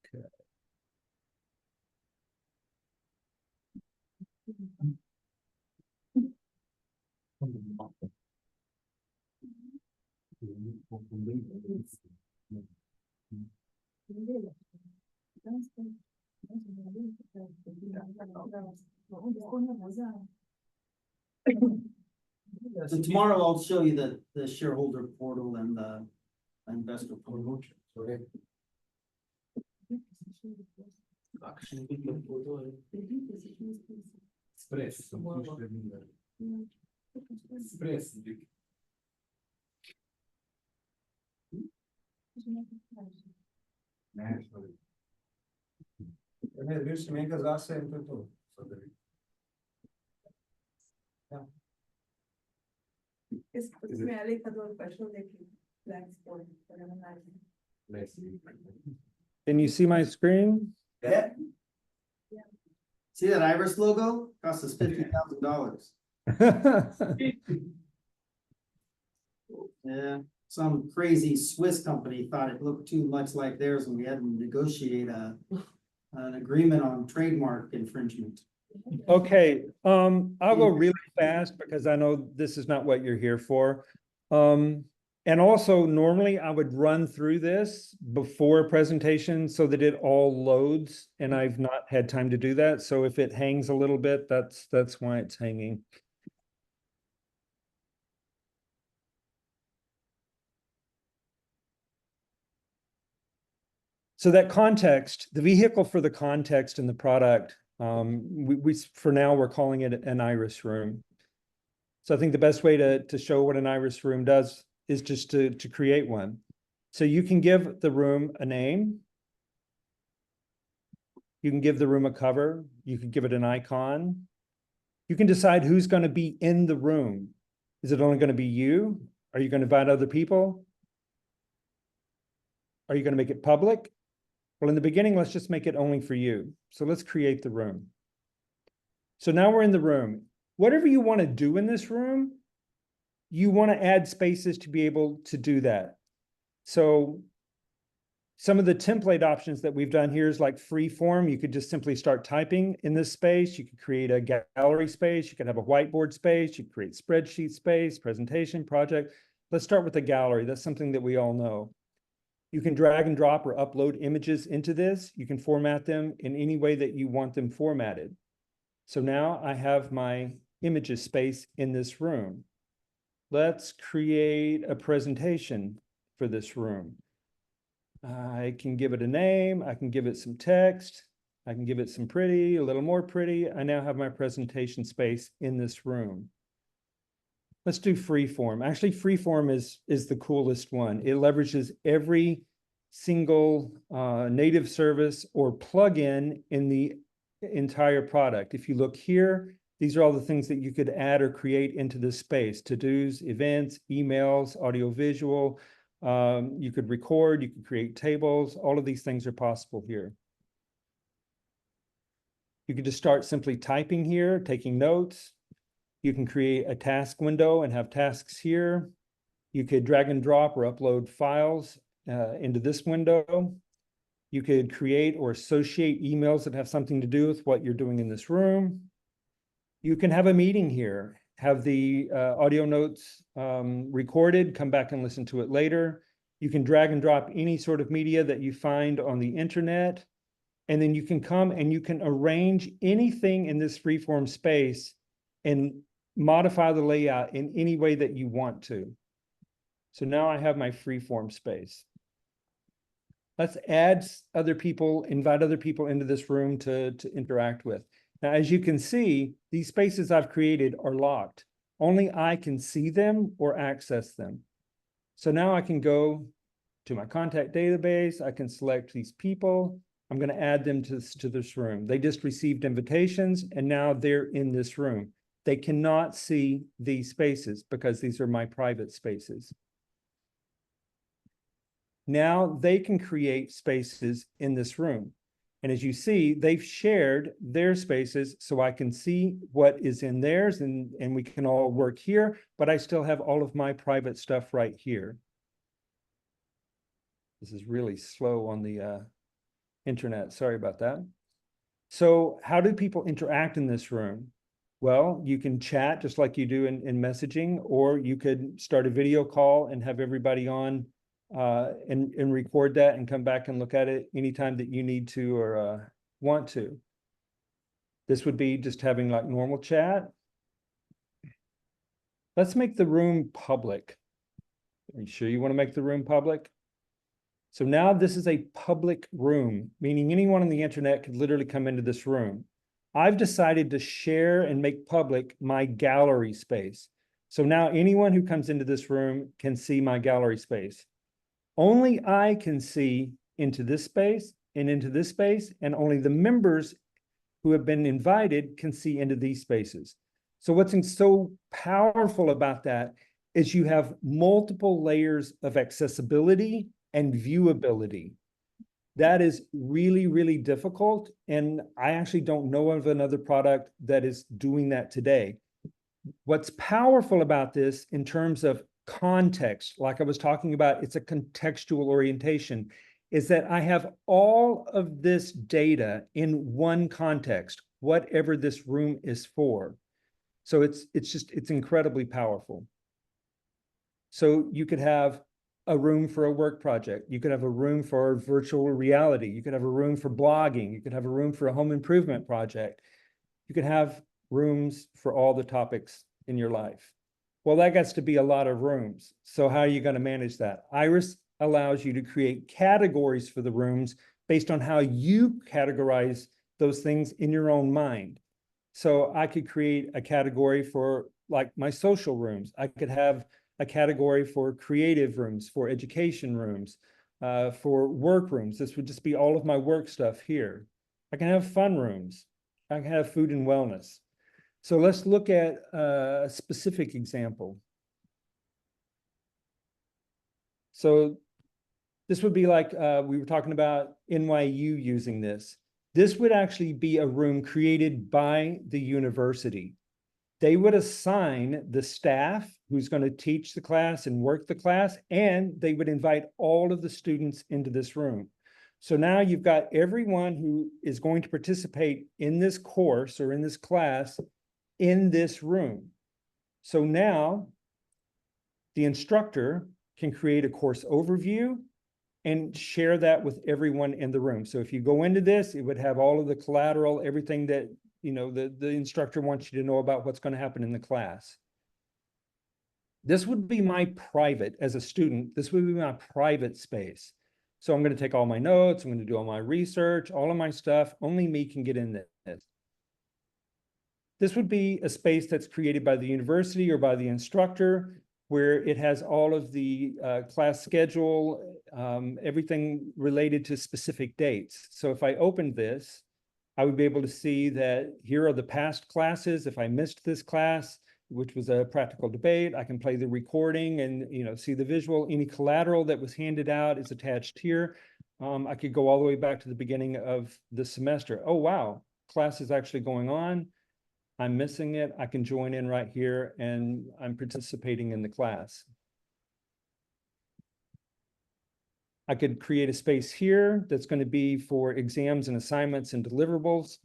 Okay. So tomorrow I'll show you the shareholder portal and the investor portal. Viu se me casasse em tudo. Can you see my screen? Yeah. See that Iris logo? Cost us $50,000. Yeah, some crazy Swiss company thought it looked too much like theirs, and we had to negotiate an agreement on trademark infringement. Okay, I'll go really fast because I know this is not what you're here for. And also normally I would run through this before a presentation so that it all loads, and I've not had time to do that. So if it hangs a little bit, that's why it's hanging. So that context, the vehicle for the context and the product, we for now we're calling it an Iris room. So I think the best way to show what an Iris room does is just to create one. So you can give the room a name. You can give the room a cover. You can give it an icon. You can decide who's going to be in the room. Is it only going to be you? Are you going to invite other people? Are you going to make it public? Well, in the beginning, let's just make it only for you. So let's create the room. So now we're in the room. Whatever you want to do in this room, you want to add spaces to be able to do that. So some of the template options that we've done here is like free form. You could just simply start typing in this space. You could create a gallery space. You could have a whiteboard space. You could create spreadsheet space, presentation, project. Let's start with the gallery. That's something that we all know. You can drag and drop or upload images into this. You can format them in any way that you want them formatted. So now I have my images space in this room. Let's create a presentation for this room. I can give it a name. I can give it some text. I can give it some pretty, a little more pretty. I now have my presentation space in this room. Let's do freeform. Actually, freeform is the coolest one. It leverages every single native service or plugin in the entire product. If you look here, these are all the things that you could add or create into this space: to-dos, events, emails, audiovisual. You could record, you could create tables. All of these things are possible here. You could just start simply typing here, taking notes. You can create a task window and have tasks here. You could drag and drop or upload files into this window. You could create or associate emails that have something to do with what you're doing in this room. You can have a meeting here, have the audio notes recorded, come back and listen to it later. You can drag and drop any sort of media that you find on the internet. And then you can come and you can arrange anything in this freeform space and modify the layout in any way that you want to. So now I have my freeform space. Let's add other people, invite other people into this room to interact with. Now, as you can see, these spaces I've created are locked. Only I can see them or access them. So now I can go to my contact database. I can select these people. I'm going to add them to this room. They just received invitations and now they're in this room. They cannot see these spaces because these are my private spaces. Now they can create spaces in this room. And as you see, they've shared their spaces so I can see what is in theirs and we can all work here, but I still have all of my private stuff right here. This is really slow on the internet. Sorry about that. So how do people interact in this room? Well, you can chat just like you do in messaging, or you could start a video call and have everybody on and record that and come back and look at it anytime that you need to or want to. This would be just having like normal chat. Let's make the room public. Are you sure you want to make the room public? So now this is a public room, meaning anyone on the internet could literally come into this room. I've decided to share and make public my gallery space. So now anyone who comes into this room can see my gallery space. Only I can see into this space and into this space, and only the members who have been invited can see into these spaces. So what's so powerful about that is you have multiple layers of accessibility and viewability. That is really, really difficult. And I actually don't know of another product that is doing that today. What's powerful about this in terms of context, like I was talking about, it's a contextual orientation, is that I have all of this data in one context, whatever this room is for. So it's incredibly powerful. So you could have a room for a work project. You could have a room for virtual reality. You could have a room for blogging. You could have a room for a home improvement project. You could have rooms for all the topics in your life. Well, that gets to be a lot of rooms. So how are you going to manage that? Iris allows you to create categories for the rooms based on how you categorize those things in your own mind. So I could create a category for like my social rooms. I could have a category for creative rooms, for education rooms, for work rooms. This would just be all of my work stuff here. I can have fun rooms. I can have food and wellness. So let's look at a specific example. So this would be like, we were talking about NYU using this. This would actually be a room created by the university. They would assign the staff who's going to teach the class and work the class, and they would invite all of the students into this room. So now you've got everyone who is going to participate in this course or in this class in this room. So now the instructor can create a course overview and share that with everyone in the room. So if you go into this, it would have all of the collateral, everything that, you know, the instructor wants you to know about what's going to happen in the class. This would be my private, as a student, this would be my private space. So I'm going to take all my notes, I'm going to do all my research, all of my stuff, only me can get in this. This would be a space that's created by the university or by the instructor, where it has all of the class schedule, everything related to specific dates. So if I opened this, I would be able to see that here are the past classes. If I missed this class, which was a practical debate, I can play the recording and, you know, see the visual. Any collateral that was handed out is attached here. I could go all the way back to the beginning of the semester. Oh, wow, class is actually going on. I'm missing it. I can join in right here and I'm participating in the class. I could create a space here that's going to be for exams and assignments and deliverables.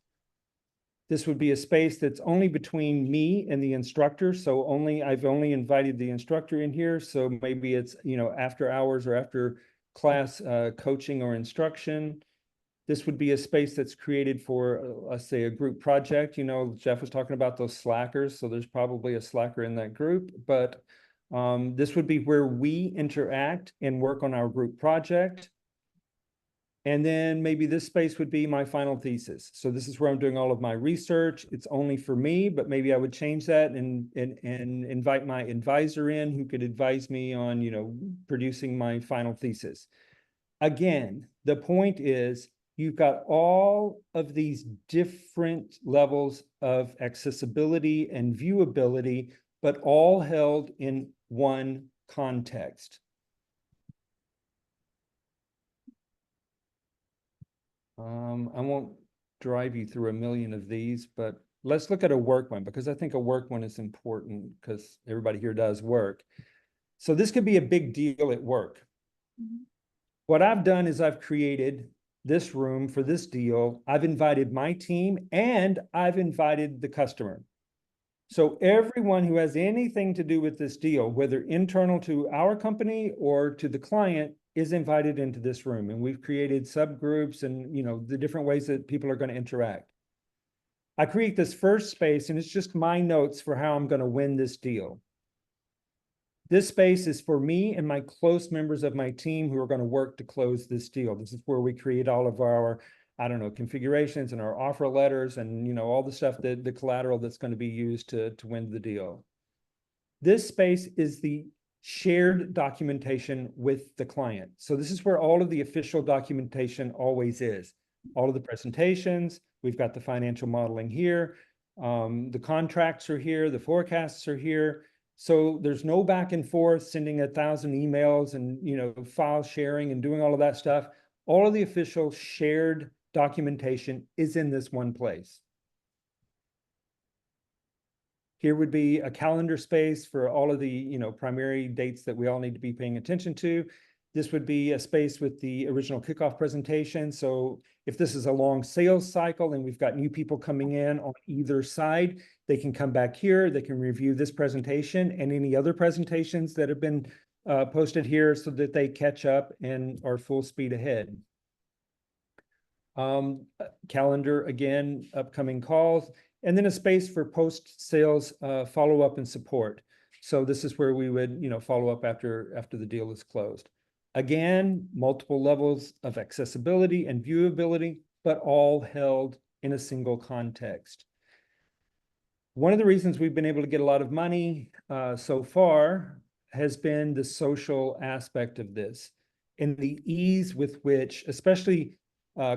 This would be a space that's only between me and the instructor. So I've only invited the instructor in here. So maybe it's, you know, after hours or after class coaching or instruction. This would be a space that's created for, let's say, a group project. You know, Jeff was talking about those slackers. So there's probably a slacker in that group, but this would be where we interact and work on our group project. And then maybe this space would be my final thesis. So this is where I'm doing all of my research. It's only for me, but maybe I would change that and invite my advisor in who could advise me on, you know, producing my final thesis. Again, the point is, you've got all of these different levels of accessibility and viewability, but all held in one context. I won't drive you through a million of these, but let's look at a work one, because I think a work one is important because everybody here does work. So this could be a big deal at work. Mm-hmm. What I've done is I've created this room for this deal. I've invited my team and I've invited the customer. So everyone who has anything to do with this deal, whether internal to our company or to the client, is invited into this room. And we've created subgroups and, you know, the different ways that people are going to interact. I create this first space and it's just my notes for how I'm going to win this deal. This space is for me and my close members of my team who are going to work to close this deal. This is where we create all of our, I don't know, configurations and our offer letters and, you know, all the stuff that the collateral that's going to be used to win the deal. This space is the shared documentation with the client. So this is where all of the official documentation always is. All of the presentations, we've got the financial modeling here. The contracts are here, the forecasts are here. So there's no back and forth, sending 1,000 emails and, you know, file sharing and doing all of that stuff. All of the official shared documentation is in this one place. Here would be a calendar space for all of the, you know, primary dates that we all need to be paying attention to. This would be a space with the original kickoff presentation. So if this is a long sales cycle and we've got new people coming in on either side, they can come back here, they can review this presentation and any other presentations that have been posted here so that they catch up and are full speed ahead. Calendar, again, upcoming calls, and then a space for post-sales follow-up and support. So this is where we would, you know, follow up after the deal is closed. Again, multiple levels of accessibility and viewability, but all held in a single context. One of the reasons we've been able to get a lot of money so far has been the social aspect of this and the ease with which, especially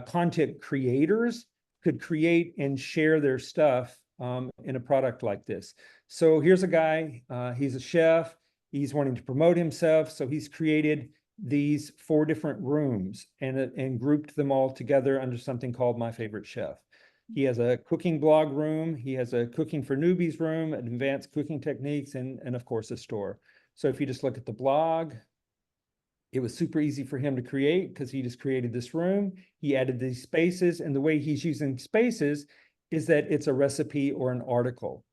content creators, could create and share their stuff in a product like this. So here's a guy, he's a chef, he's wanting to promote himself, so he's created these 4 different rooms and grouped them all together under something called My Favorite Chef. He has a cooking blog room, he has a cooking for newbies room, advanced cooking techniques, and of course a store. So if you just look at the blog, it was super easy for him to create because he just created this room. He added these spaces, and the way he's using spaces is that it's a recipe or an article.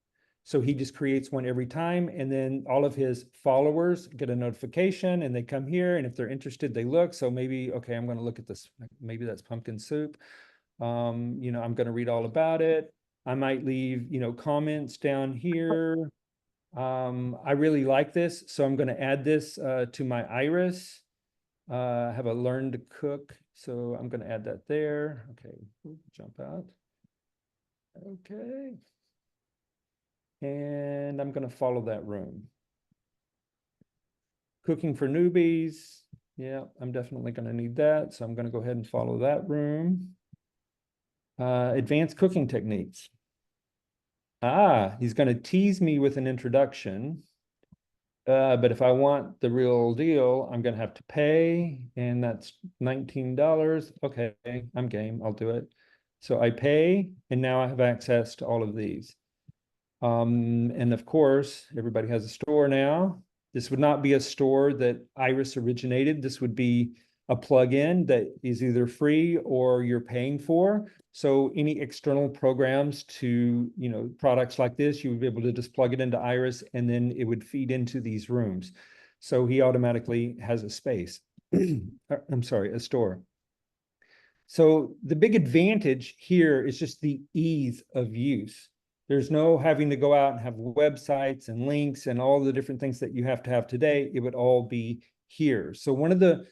So he just creates one every time, and then all of his followers get a notification and they come here, and if they're interested, they look. So maybe, okay, I'm going to look at this. Maybe that's pumpkin soup. You know, I'm going to read all about it. I might leave, you know, comments down here. I really like this, so I'm going to add this to my iris. I have a learn to cook, so I'm going to add that there. Okay, jump out. Okay. And I'm going to follow that room. Cooking for newbies. Yeah, I'm definitely going to need that. So I'm going to go ahead and follow that room. Advanced cooking techniques. He's going to tease me with an introduction. But if I want the real deal, I'm going to have to pay, and that's $19. Okay, I'm game. I'll do it. So I pay, and now I have access to all of these. And of course, everybody has a store now. This would not be a store that Iris originated. This would be a plugin that is either free or you're paying for. So any external programs to, you know, products like this, you would be able to just plug it into Iris, and then it would feed into these rooms. So he automatically has a space. I'm sorry, a store. So the big advantage here is just the ease of use. There's no having to go out and have websites and links and all the different things that you have to have today. It would all be here. So one of the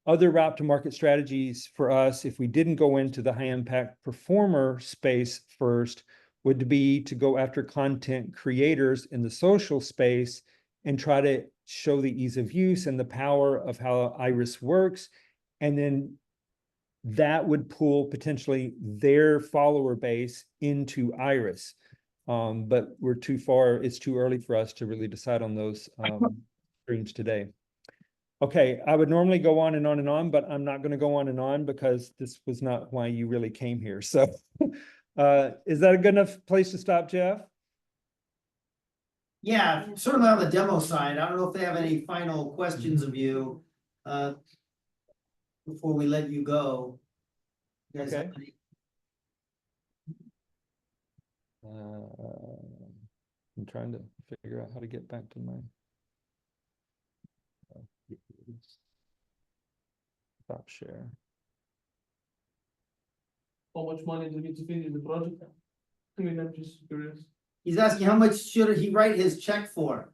other route to market strategies for us, if we didn't go into the high impact performer space first, would be to go after content creators in the social space and try to show the ease of use and the power of how Iris works. And then that would pull potentially their follower base into Iris. But we're too far, it's too early for us to really decide on those streams today. Okay, I would normally go on and on and on, but I'm not going to go on and on because this was not why you really came here. So is that a good enough place to stop, Jeff? Yeah, certainly on the demo side. I don't know if they have any final questions of you before we let you go. You guys have Okay. any- I'm trying to figure out how to get back to my stop share. How much money do you need to finish the project? I mean, I'm just curious. He's asking how much should he write his check for?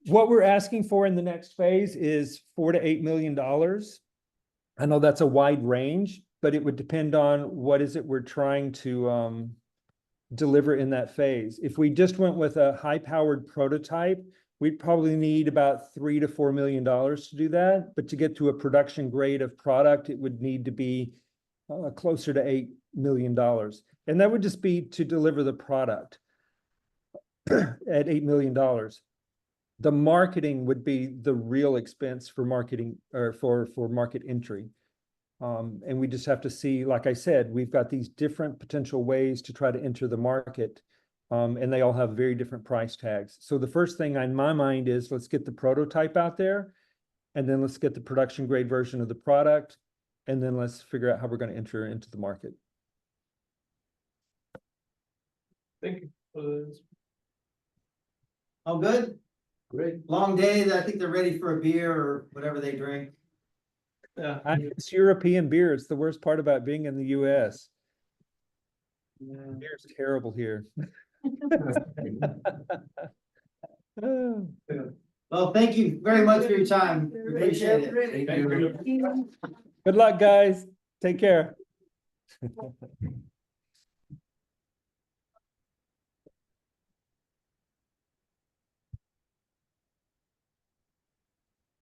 What we're asking for in the next phase is $4 to $8 million. I know that's a wide range, but it would depend on what is it we're trying to deliver in that phase. If we just went with a high-powered prototype, we'd probably need about $3 to $4 million to do that. But to get to a production grade of product, it would need to be closer to $8 million. And that would just be to deliver the product at $8 million. The marketing would be the real expense for marketing or for market entry. And we just have to see, like I said, we've got these different potential ways to try to enter the market. And they all have very different price tags. So the first thing in my mind is let's get the prototype out there, and then let's get the production grade version of the product, and then let's figure out how we're going to enter into the market. Thank you for this. Oh, good. Great. Long day. I think they're ready for a beer or whatever they drink. Yeah. It's European beer. It's the worst part about being in the US. Yeah. Beer's terrible here. Well, thank you very much for your time. We appreciate it. Thank you. Good luck, guys. Take care.